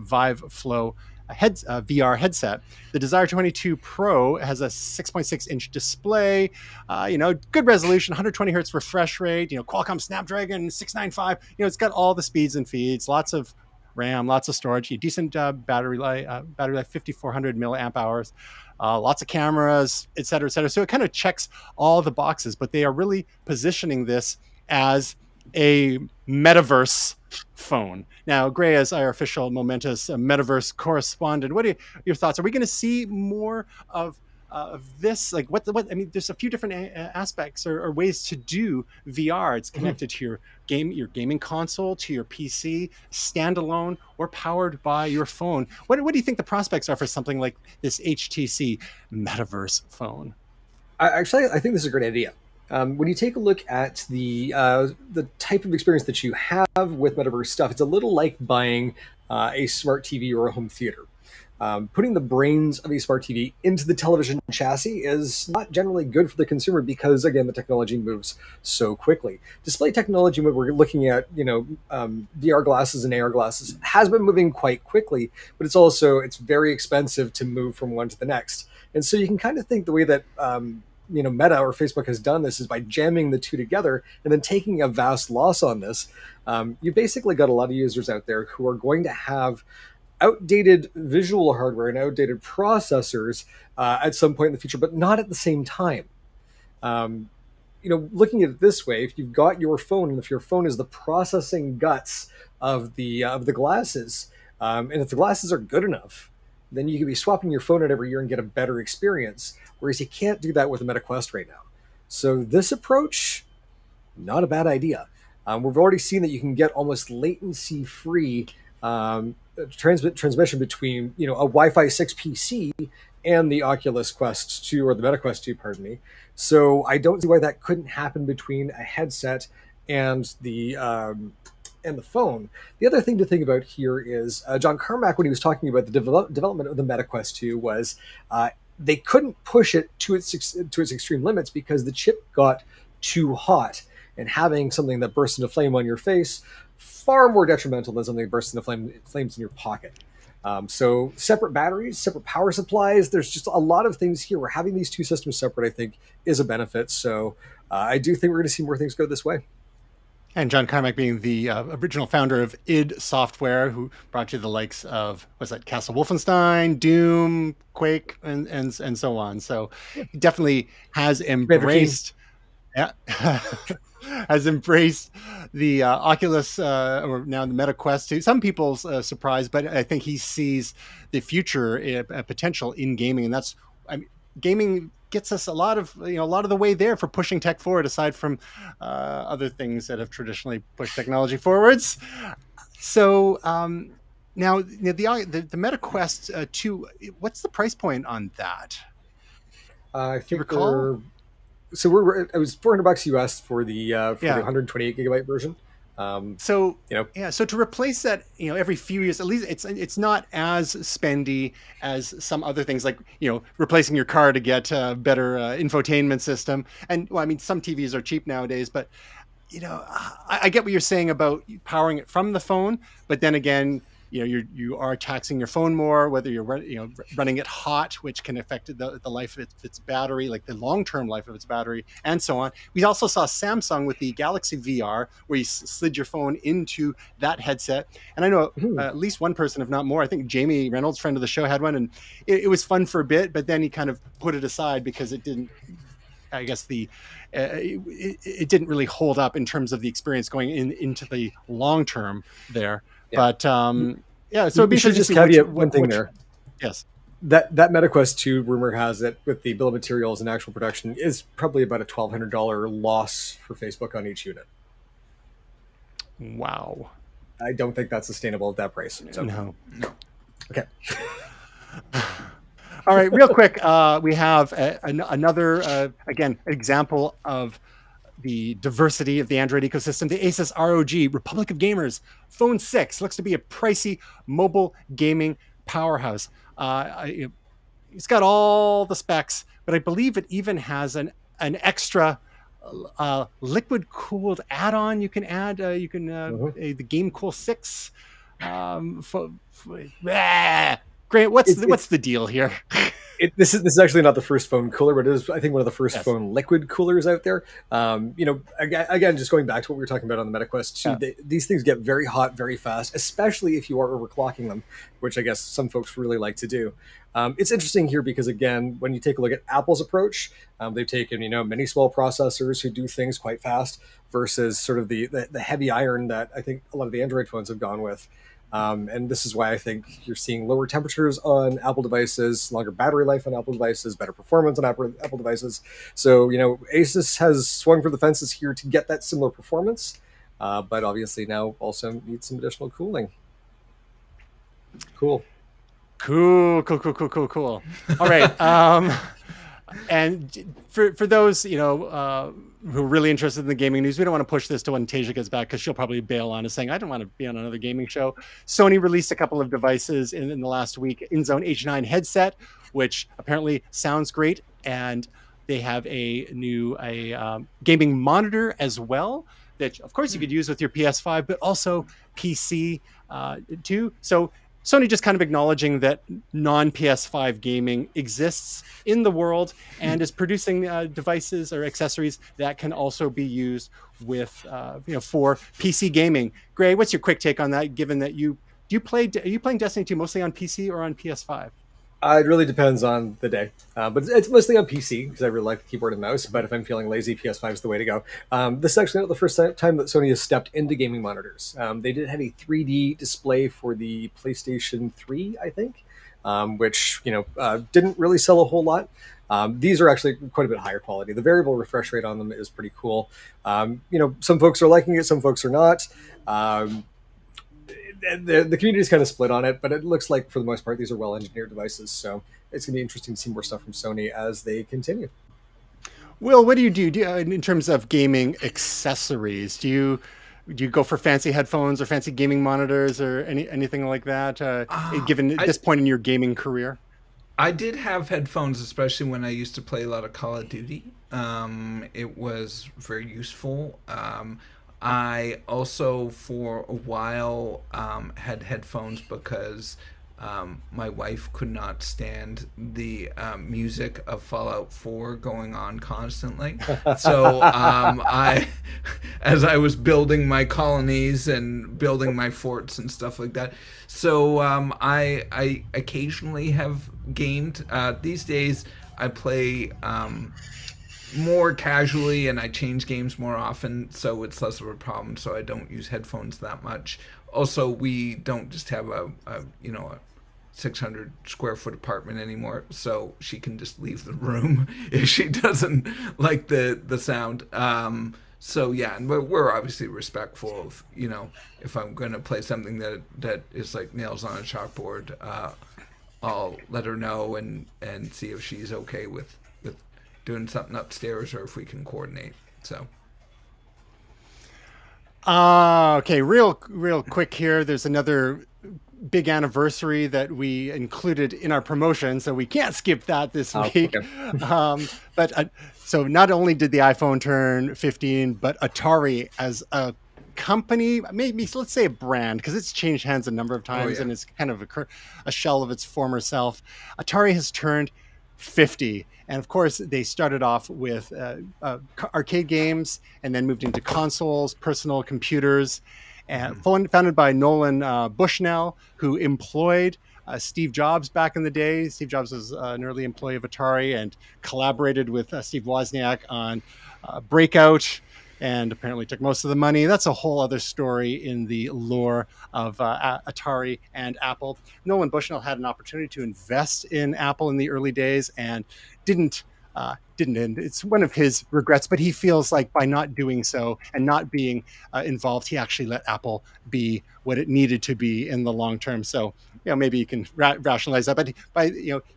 Vive Flow VR headset. The Desire 22 Pro has a 6.6-inch display, good resolution, 120 hertz refresh rate, Qualcomm Snapdragon 695. It's got all the speeds and feeds, lots of RAM, lots of storage, decent battery life, 5,400 milliamp hours, lots of cameras, et cetera, et cetera. So it kind of checks all the boxes, but they are really positioning this as a metaverse phone. Now, Gray, as our official Momentous metaverse correspondent, what are your thoughts? Are we going to see more of this? Like, what? I mean, there's a few different aspects or ways to do VR. It's connected to your gaming console, to your PC, standalone, or powered by your phone. What do you think the prospects are for something like this HTC metaverse phone? I think this is a great idea. When you take a look at the type of experience that you have with metaverse stuff, it's a little like buying a smart TV or a home theater. Putting the brains of a smart TV into the television chassis is not generally good for the consumer because, again, the technology moves so quickly. Display technology, when we're looking at VR glasses and AR glasses, has been moving quite quickly, but it's very expensive to move from one to the next. And so you can kind of think the way that Meta or Facebook has done this is by jamming the two together and then taking a vast loss on this. You basically got a lot of users out there who are going to have outdated visual hardware and outdated processors at some point in the future, but not at the same time. Looking at it this way, if you've got your phone and if your phone is the processing guts of the glasses, and if the glasses are good enough, then you can be swapping your phone out every year and get a better experience. Whereas you can't do that with a Meta Quest right now. So this approach, not a bad idea. We've already seen that you can get almost latency-free transmission between a Wi-Fi 6 PC and the Oculus Quest 2 or the Meta Quest 2, pardon me. So I don't see why that couldn't happen between a headset and the phone. The other thing to think about here is John Carmack, when he was talking about the development of the Meta Quest 2, was they couldn't push it to its extreme limits because the chip got too hot, and having something that bursts into flame on your face far more detrimental than something that bursts into flames in your pocket. So separate batteries, separate power supplies. There's just a lot of things here where having these two systems separate, I think, is a benefit. So I do think we're going to see more things go this way. And John Carmack being the original founder of id Software, who brought you the likes of, Castle Wolfenstein, Doom, Quake, and so on. So he definitely has embraced, has embraced the Oculus or now the Meta Quest 2. Some people's surprised, but I think he sees the future potential in gaming, and gaming gets us a lot of the way there for pushing tech forward, aside from other things that have traditionally pushed technology forwards. So now the Meta Quest 2, what's the price point on that? I think it was $400 US for the 128 gigabyte version. So to replace that, every few years, at least it's not as spendy as some other things, like, replacing your car to get a better infotainment system. And some TVs are cheap nowadays, but I get what you're saying about powering it from the phone, but then again, you are taxing your phone more, whether you're running it hot, which can affect the life of its battery, like the long-term life of its battery, and so on. We also saw Samsung with the Galaxy VR, where you slid your phone into that headset. And I know at least one person, if not more, I think Jamie Reynolds, friend of the show, had one, and it was fun for a bit, but then he kind of put it aside because it didn't, I guess it didn't really hold up in terms of the experience going into the long term there. Yeah. But so we should just caveat one thing there. Yes, that Meta Quest 2 rumor has that with the bill of materials and actual production is probably about a $1,200 loss for Facebook on each unit. Wow, I don't think that's sustainable at that price. So. No. Okay. All right, real quick, we have another, again, example of the diversity of the Android ecosystem. The Asus ROG, Republic of Gamers, Phone 6, looks to be a pricey mobile gaming powerhouse. It's got all the specs, but I believe it even has an extra liquid cooled add-on you can add. You can the Game Cool 6. Grant, what's the deal here? This is actually not the first phone cooler, but it is, I think, one of the first Yes. phone liquid coolers out there. Again, just going back to what we were talking about on the MetaQuest 2, these things get very hot very fast, especially if you are overclocking them, which I guess some folks really like to do. It's interesting here because, again, when you take a look at Apple's approach, they've taken many small processors who do things quite fast versus sort of the heavy iron that I think a lot of the Android phones have gone with. And this is why I think you're seeing lower temperatures on Apple devices, longer battery life on Apple devices, better performance on Apple devices. So, Asus has swung for the fences here to get that similar performance, but obviously now also needs some additional cooling. Cool. All right. And for those, who are really interested in the gaming news, we don't want to push this to when Tasia gets back because she'll probably bail on us saying, I don't want to be on another gaming show. Sony released a couple of devices in the last week. Inzone H9 headset, which apparently sounds great. And they have a new gaming monitor as well that, of course, you could use with your PS5, but also PC too. So Sony just kind of acknowledging that non-PS5 gaming exists in the world and is producing devices or accessories that can also be used with, for PC gaming. Gray, what's your quick take on that? Given that are you playing Destiny 2 mostly on PC or on PS5? It really depends on the day, but it's mostly on PC because I really like the keyboard and mouse. But if I'm feeling lazy, PS5 is the way to go. This is actually not the first time that Sony has stepped into gaming monitors. They did have a 3D display for the PlayStation 3, I think, which didn't really sell a whole lot. These are actually quite a bit higher quality. The variable refresh rate on them is pretty cool. Some folks are liking it, some folks are not. The community is kind of split on it, but it looks like for the most part these are well-engineered devices. So it's going to be interesting to see more stuff from Sony as they continue. Will, what do you do in terms of gaming accessories? Do you go for fancy headphones or fancy gaming monitors or anything like that? Given this point in your gaming career, I did have headphones, especially when I used to play a lot of Call of Duty. It was very useful. I also, for a while, had headphones because my wife could not stand the music of Fallout 4 going on constantly. So as I was building my colonies and building my forts and stuff like that. So I occasionally have gamed. These days I play more casually and I change games more often, so it's less of a problem, so I don't use headphones that much. Also, we don't just have a 600 square foot apartment anymore, so she can just leave the room if she doesn't like the sound. So yeah, and we're obviously respectful of, if I'm going to play something that is like nails on a chalkboard, I'll let her know and see if she's okay with doing something upstairs or if we can coordinate. So okay, real quick here, there's another big anniversary that we included in our promotion, so we can't skip that this week. Okay. So not only did the iPhone turn 15, but Atari as a company, maybe let's say a brand, because it's changed hands a number of times and it's kind of a shell of its former self. Atari has turned 50. And of course, they started off with arcade games and then moved into consoles, personal computers, and founded by Nolan Bushnell, who employed Steve Jobs back in the day. Steve Jobs was an early employee of Atari and collaborated with Steve Wozniak on Breakout, and apparently took most of the money. That's a whole other story in the lore of Atari and Apple. Nolan Bushnell had an opportunity to invest in Apple in the early days and didn't didn't end. It's one of his regrets, but he feels like by not doing so and not being involved, he actually let Apple be what it needed to be in the long term. So, maybe you can rationalize that. But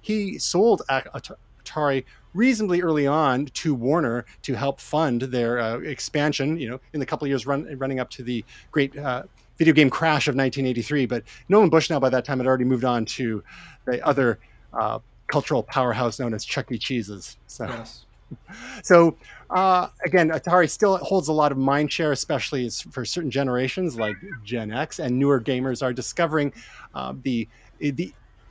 he sold Atari reasonably early on to Warner to help fund their expansion. In the couple of years running up to the great video game crash of 1983. But Nolan Bush now by that time had already moved on to the other cultural powerhouse known as Chuck E. Cheese's. So, Yes. So again, Atari still holds a lot of mind share, especially for certain generations like Gen X, and newer gamers are discovering the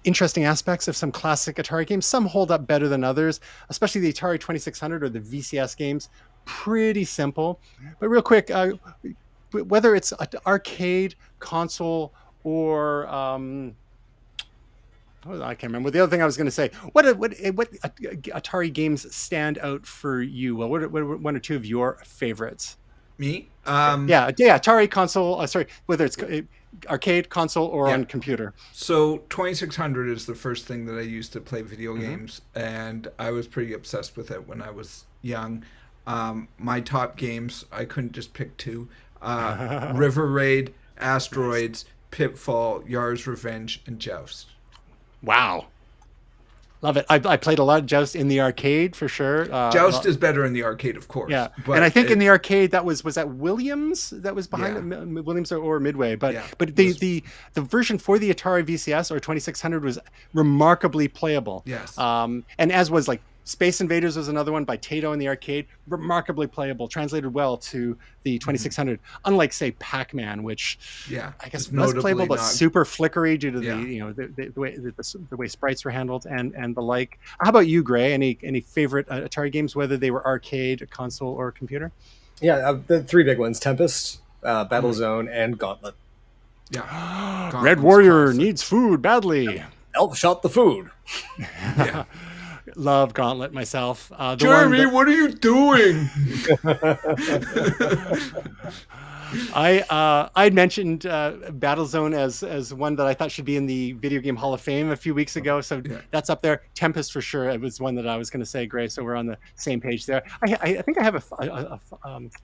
interesting aspects of some classic Atari games. Some hold up better than others, especially the Atari 2600 or the VCS games. Pretty simple. But real quick, whether it's arcade, console, or I can't remember. The other thing I was going to say, what Atari games stand out for you? Well, what one or two of your favorites? Me? Yeah, Atari console. Sorry, whether it's arcade, console, or on computer. So 2600 is the first thing that I used to play video games, and I was pretty obsessed with it when I was young. My top games, I couldn't just pick two. River Raid, Asteroids, Pitfall, Yar's Revenge, and Joust. Wow. Love it. I played a lot of Joust in the arcade for sure. Joust is better in the arcade, of course. Yeah, and I think in the arcade that was that Williams that was behind it, Williams or Midway. But the version for the Atari VCS or 2600 was remarkably playable. Yes. And as was like Space Invaders was another one by Taito in the arcade, remarkably playable, translated well to the 2600. Unlike say Pac-Man, which I guess was playable but super flickery due to the way sprites were handled and the like. How about you, Gray? Any favorite Atari games, whether they were arcade, console, or computer? Yeah, the three big ones: Tempest, Battlezone, and Gauntlet. Yeah, Red Warrior needs food badly. Elf shot the food. Yeah. Love Gauntlet myself. Jeremy, what are you doing? I mentioned Battlezone as one that I thought should be in the Video Game Hall of Fame a few weeks ago, so that's up there. Tempest for sure. It was one that I was going to say, Gray. So we're on the same page there. I think I have a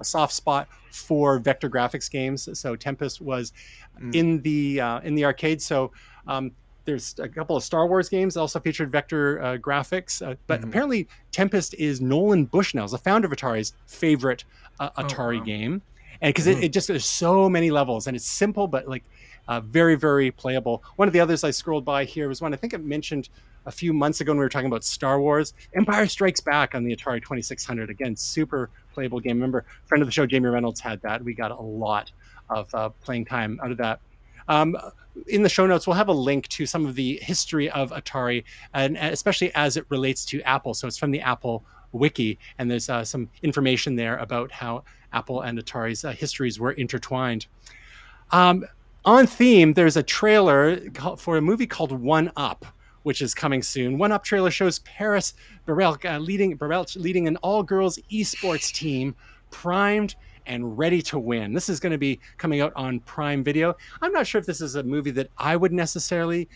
soft spot for vector graphics games. So Tempest was in the arcade. So. There's a couple of Star Wars games that also featured vector graphics, but apparently Tempest is Nolan Bushnell's, the founder of Atari's favorite Atari game, and because it just there's so many levels and it's simple but like very very playable. One of the others I scrolled by here was one I think I mentioned a few months ago when we were talking about Star Wars, Empire Strikes Back on the Atari 2600. Again, super playable game. Remember, friend of the show Jamie Reynolds had that. We got a lot of playing time out of that. In the show notes, we'll have a link to some of the history of Atari, and especially as it relates to Apple. So it's from the Apple Wiki, and there's some information there about how Apple and Atari's histories were intertwined. On theme, there's a trailer for a movie called One Up, which is coming soon. One Up trailer shows Paris Barelk leading an all-girls esports team, primed and ready to win. This is going to be coming out on Prime Video. I'm not sure if this is a movie that I would necessarily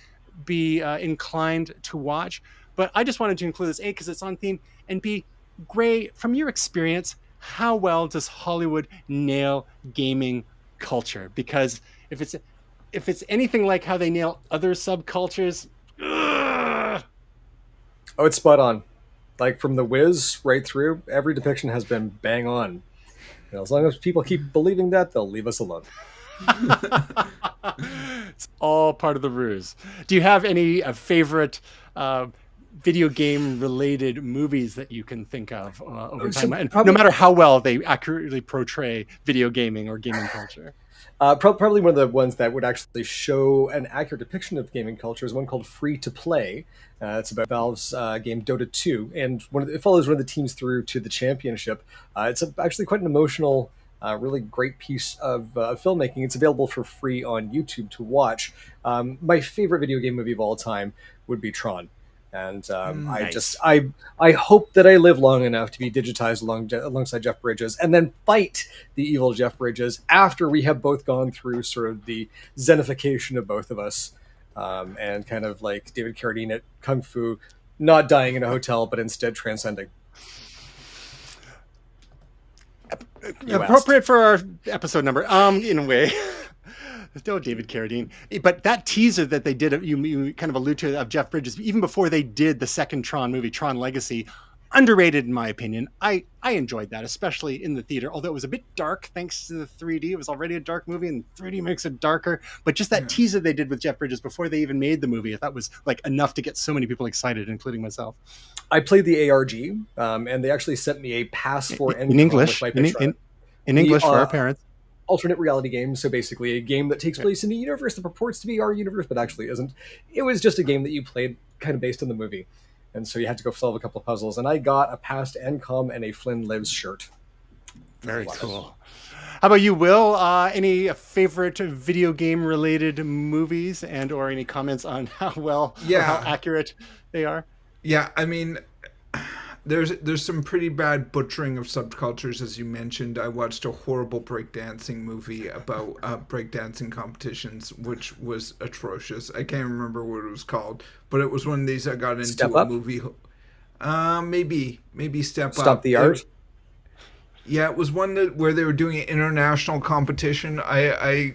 be inclined to watch, but I just wanted to include this, A, because it's on theme, and B, Gray, from your experience, how well does Hollywood nail gaming culture? Because if it's anything like how they nail other subcultures, oh, it's spot on. Like from The Wiz right through, every depiction has been bang on. As long as people keep believing that, they'll leave us alone. It's all part of the ruse. Do you have any favorite video game related movies that you can think of over time? And no matter how well they accurately portray video gaming or gaming culture. Probably one of the ones that would actually show an accurate depiction of gaming culture is one called Free to Play. It's about Valve's game Dota 2, and it follows one of the teams through to the championship. It's actually quite an emotional, really great piece of filmmaking. It's available for free on YouTube to watch. My favorite video game movie of all time would be Tron. And Nice. I hope that I live long enough to be digitized alongside Jeff Bridges and then fight the evil Jeff Bridges after we have both gone through sort of the zenification of both of us, and kind of like David Carradine at Kung Fu Not dying in a hotel, but instead transcending. You Appropriate asked. for our episode number, in a way. No, David Carradine. But that teaser that they did, you kind of allude to, of Jeff Bridges, even before they did the second Tron movie, Tron Legacy, underrated in my opinion. I enjoyed that, especially in the theater, although it was a bit dark thanks to the 3D. It was already a dark movie, and 3D makes it darker. But just that teaser they did with Jeff Bridges before they even made the movie, I thought was like enough to get so many people excited, including myself. I played the ARG, and they actually sent me a pass for in English, with my picture on it. in English for our parents. Alternate reality game, so basically a game that takes place in a universe that purports to be our universe, but actually isn't. It was just a game that you played kind of based on the movie. And so you had to go solve a couple of puzzles. And I got a pass to NCOM and a Flynn Lives shirt. Very cool. How about you, Will? Any favorite video game related movies and or any comments on how well or how accurate they are? Yeah, I mean, there's some pretty bad butchering of subcultures, as you mentioned. I watched a horrible breakdancing movie about breakdancing competitions, which was atrocious. I can't remember what it was called, but it was one of these I got into Step a Up? movie. Maybe Step Up. Stop the Art? Yeah, it was one where they were doing an international competition. I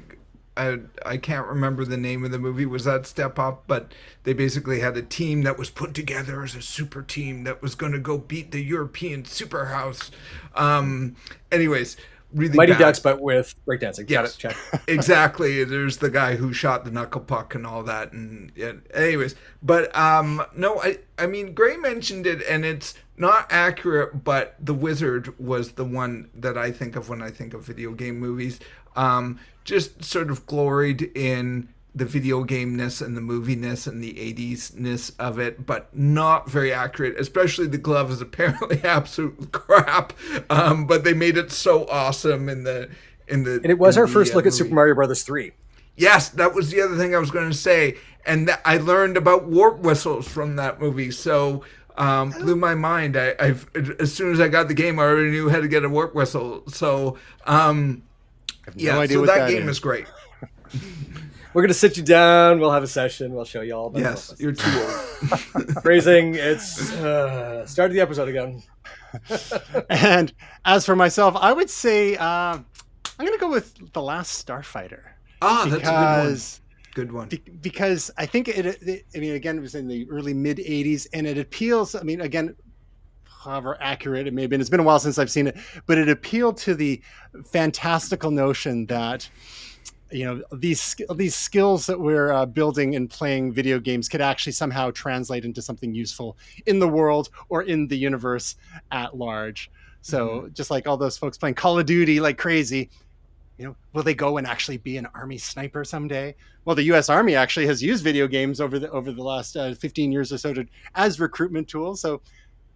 can't remember the name of the movie. Was that Step Up? But they basically had a team that was put together as a super team that was going to go beat the European Super House. Anyways, really Mighty bad. Ducks, but with breakdancing. Got it. Check. Exactly. There's the guy who shot the knuckle puck and all that. And anyways, but no, I mean, Gray mentioned it, and it's not accurate, but The Wizard was the one that I think of when I think of video game movies. Just sort of gloried in the video game-ness and the movie-ness and the 80s-ness of it, but not very accurate. Especially the glove is apparently absolute crap, but they made it so awesome in the. And it was our first look at Super Mario Brothers 3. Yes, that was the other thing I was going to say, and I learned about warp whistles from that movie. So. Blew my mind. I've as soon as I got the game, I already knew how to get a warp whistle. So, idea so what that that game is. is great. We're going to sit you down. We'll have a session. We'll show you all about Yes, you're too old. Phrasing. It's start the episode again. And as for myself, I would say I'm going to go with The Last Starfighter. That's a good one. Good one. Because I think I mean, again, it was in the early mid 80s, and it appeals. I mean, again, however accurate it may have been, it's been a while since I've seen it, but it appealed to the fantastical notion that, you know, these skills that we're building and playing video games could actually somehow translate into something useful in the world or in the universe at large. So just like all those folks playing Call of Duty like crazy, you know, will they go and actually be an Army sniper someday? Well, the U.S. Army actually has used video games over the last 15 years or so as recruitment tools. So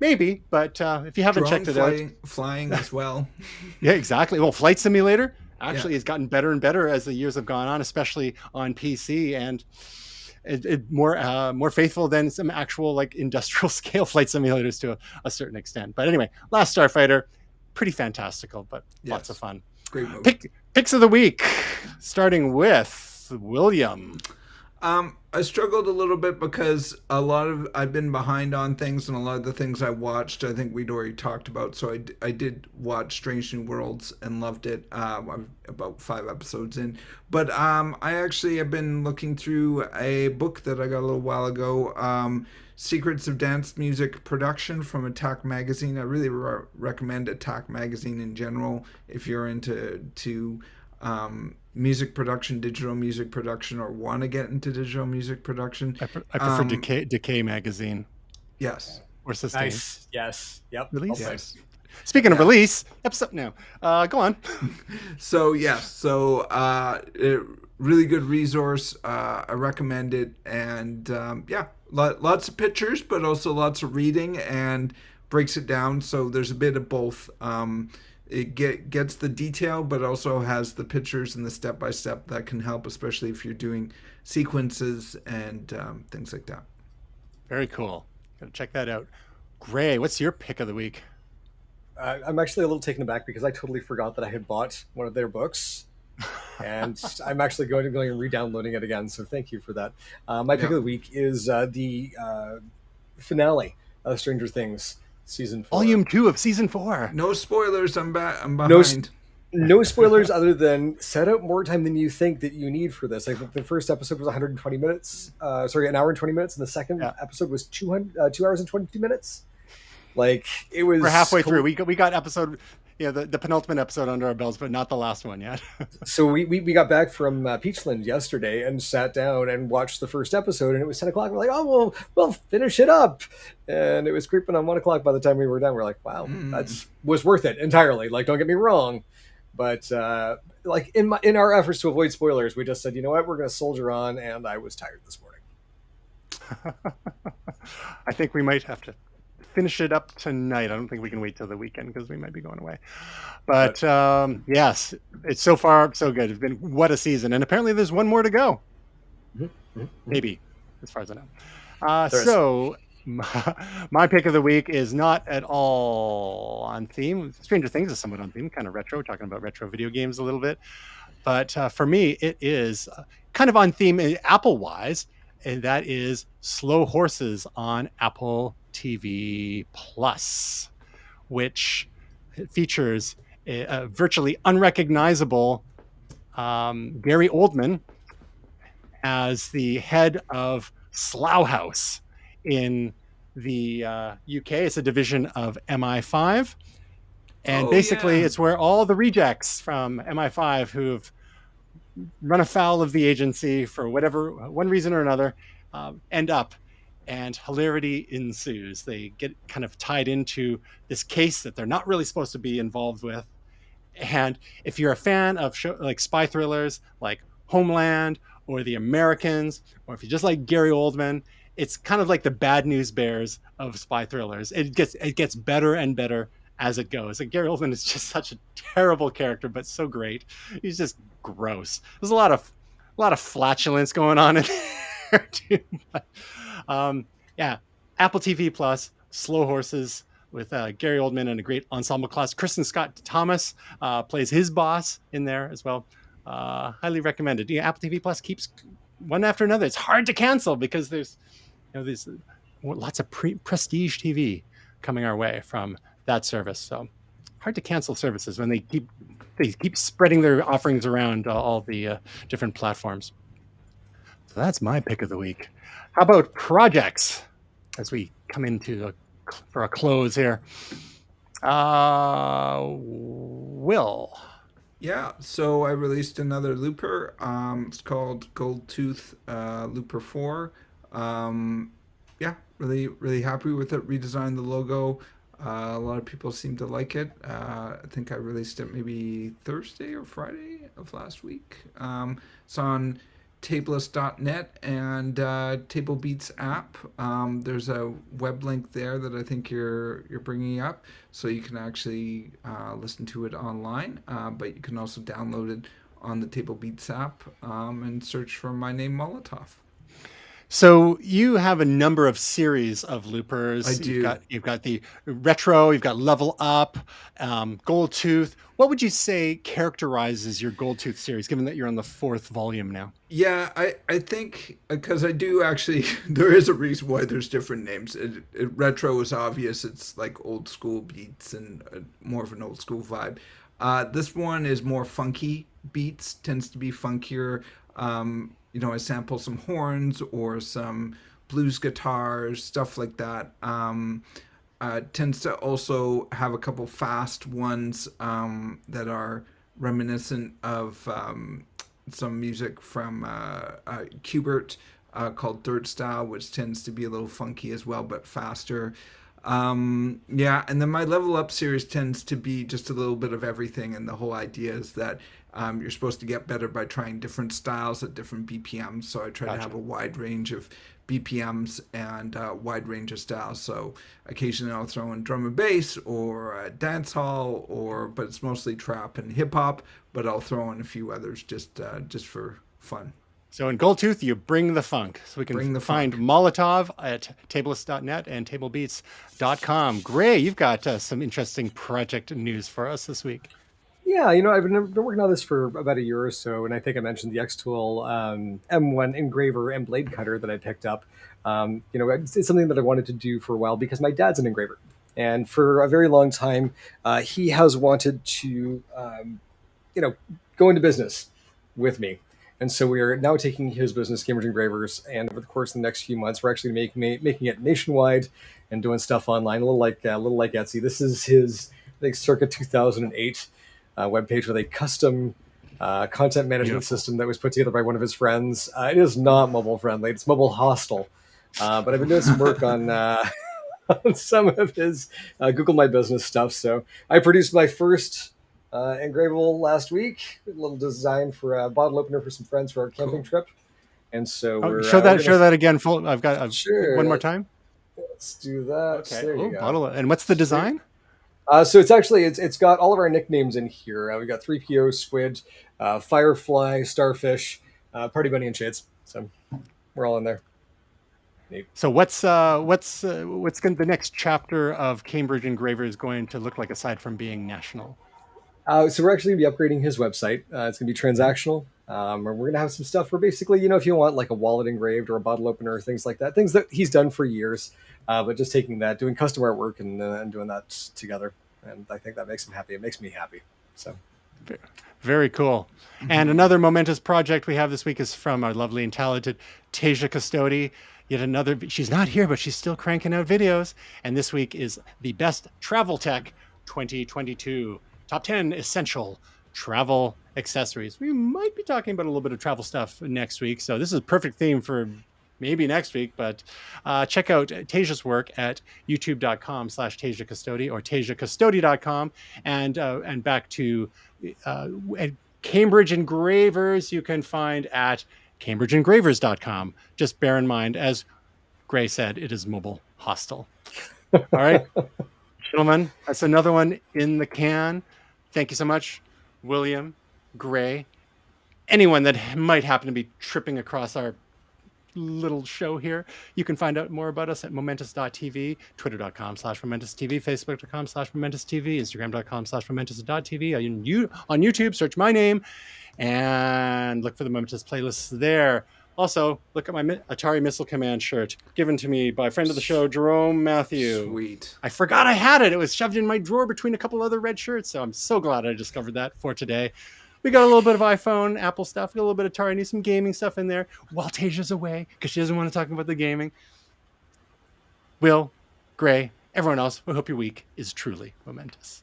maybe, but if you haven't checked it out, flying as well. Yeah, exactly. Well, Flight Simulator actually has gotten better and better as the years have gone on, especially on PC, and it more faithful than some actual like industrial scale flight simulators to a certain extent. But anyway, Last Starfighter, pretty fantastical, but lots of fun. Great movie. Picks of the week, starting with William. I struggled a little bit because I've been behind on things, and a lot of the things I watched, I think we'd already talked about. So I did watch Strange New Worlds and loved it. I'm about 5 episodes in, but I actually have been looking through a book that I got a little while ago. Secrets of Dance Music Production from Attack Magazine. I really recommend Attack Magazine in general if you're into music production, digital music production, or want to get into digital music production. I prefer Decay Magazine. Yes. Or Sustain. Nice. Yes. Yep. Release. Yes. Speaking of release, episode now. Go on. So yes, really good resource. I recommend it, and lots of pictures, but also lots of reading, and breaks it down. So there's a bit of both. It gets the detail, but also has the pictures and the step by step that can help, especially if you're doing sequences and things like that. Very cool. Gotta check that out. Gray, what's your pick of the week? I'm actually a little taken aback because I totally forgot that I had bought one of their books. And I'm actually going and re-downloading it again. So thank you for that. My pick of the week is the finale of Stranger Things season 4. Volume 2 of season 4. No spoilers. I'm No, behind. no spoilers other than set out more time than you think that you need for this. Like the first episode was 120 minutes. An hour and 20 minutes, and the second episode was 2 hours and 22 minutes. Like it was. We're halfway through. We got episode. Yeah, the penultimate episode under our belts, but not the last one yet. So we got back from Peachland yesterday and sat down and watched the first episode, and it was 10 o'clock. We're like, oh, well, we'll finish it up. And it was creeping on 1 o'clock by the time we were done. We're like, wow, that was worth it entirely. Like, don't get me wrong. But like in our efforts to avoid spoilers, we just said, you know what, we're going to soldier on. And I was tired this morning. I think we might have to finish it up tonight. I don't think we can wait till the weekend because we might be going away. But yes, it's so far so good. It's been what a season, and apparently there's one more to go. Maybe, as far as I know. So my pick of the week is not at all on theme. Stranger Things is somewhat on theme, kind of retro. We're talking about retro video games a little bit, but for me it is kind of on theme Apple-wise, and that is Slow Horses on Apple TV Plus, which features a virtually unrecognizable Gary Oldman as the head of Slough House in the UK. It's a division of MI5, and basically it's where all the rejects from MI5 who've run afoul of the agency for one reason or another end up. And hilarity ensues. They get kind of tied into this case that they're not really supposed to be involved with. And if you're a fan of like spy thrillers like Homeland or The Americans, or if you just like Gary Oldman, it's kind of like the Bad News Bears of spy thrillers. It gets better and better as it goes. And Gary Oldman is just such a terrible character, but so great. He's just gross. There's a lot of flatulence going on in there too. But, Apple TV Plus, Slow Horses with Gary Oldman and a great ensemble cast. Kristen Scott Thomas plays his boss in there as well. Highly recommended. Apple TV Plus keeps one after another. It's hard to cancel because there's lots of prestige TV coming our way from that service. So hard to cancel services when they keep spreading their offerings around all the different platforms. So that's my pick of the week. How about projects as we come into for a close here? Will. Yeah, so I released another Looper. It's called Gold Tooth Looper 4. Really, really happy with it. Redesigned the logo. A lot of people seem to like it. I think I released it maybe Thursday or Friday of last week. It's on Tableist.net and Table Beats app. There's a web link there that I think you're bringing up, so you can actually listen to it online. But you can also download it on the Table Beats app and search for my name Molotov. So you have a number of series of loopers. I do. You've got the retro, you've got level up, Gold Tooth. What would you say characterizes your Gold Tooth series, given that you're on the 4th volume now? Yeah, I think, because I do actually, there is a reason why there's different names. Retro is obvious. It's like old school beats and more of an old school vibe. This one is more funky beats, tends to be funkier. I sample some horns or some blues guitars, stuff like that. Tends to also have a couple fast ones that are reminiscent of some music from Qbert called Dirt Style, which tends to be a little funky as well, but faster. And then my level up series tends to be just a little bit of everything, and the whole idea is that you're supposed to get better by trying different styles at different BPMs. So I try to have a wide range of BPMs and a wide range of styles. So occasionally I'll throw in drum and bass or dance hall, but it's mostly trap and hip hop. But I'll throw in a few others just for fun. So in Gold Tooth, you bring the funk. So we can find Molotov at Tableist.net and TableBeats.com. Gray, you've got some interesting project news for us this week. Yeah, you know, I've been working on this for about a year or so, and I think I mentioned the X-Tool M1 engraver and blade cutter that I picked up. You know, it's something that I wanted to do for a while because my dad's an engraver, and for a very long time, he has wanted to, you know, go into business with me. And so we are now taking his business, Cambridge Engravers, and over the course of the next few months, we're actually making it nationwide and doing stuff online, a little like Etsy. This is his, I think, circa 2008 webpage with a custom content management Beautiful. system that was put together by one of his friends. It is not mobile friendly; it's mobile hostile. But I've been doing some work on on some of his Google My Business stuff. So I produced my first engravable last week, a little design for a bottle opener for some friends for our camping Cool. trip. And so Oh, we're show gonna that again. Full. I've got one more sure time. let's do that. Okay. There Oh, you go. bottle. And what's the Sweet. design? So it's got all of our nicknames in here. We got 3PO, Squid, Firefly, Starfish, Party Bunny, and Shades. So we're all in there. Neat. So the next chapter of Cambridge Engravers going to look like aside from being national? So we're actually going to be upgrading his website. It's going to be transactional. And we're going to have some stuff where basically, you know, if you want like a wallet engraved or a bottle opener, things like that, things that he's done for years, but just taking that, doing custom artwork and doing that together. And I think that makes him happy. It makes me happy. So Very cool. And another momentous project we have this week is from our lovely and talented Tasia Custodi. Yet another, she's not here, but she's still cranking out videos. And this week is the best travel tech 2022. Top 10 essential travel accessories. We might be talking about a little bit of travel stuff next week. So this is a perfect theme for maybe next week, but check out Tasia's work at youtube.com/Tasia Custodi or TasiaCustodi.com. And back to Cambridge Engravers, you can find at CambridgeEngravers.com. Just bear in mind, as Gray said, it is mobile hostile. All right, gentlemen, that's another one in the can. Thank you so much, William, Gray, anyone that might happen to be tripping across our little show here. You can find out more about us at momentous.tv, twitter.com/momentous.tv, facebook.com/momentous.tv, instagram.com/momentous.tv. On YouTube, search my name and look for the Momentous playlists there. Also, look at my Atari Missile Command shirt given to me by a friend of the show, Jerome Matthew. Sweet. I forgot I had it. It was shoved in my drawer between a couple other red shirts, so I'm so glad I discovered that for today. We got a little bit of iPhone, Apple stuff, we got a little bit of Atari, need some gaming stuff in there while Tasia's away because she doesn't want to talk about the gaming. Will, Gray, everyone else, we hope your week is truly momentous.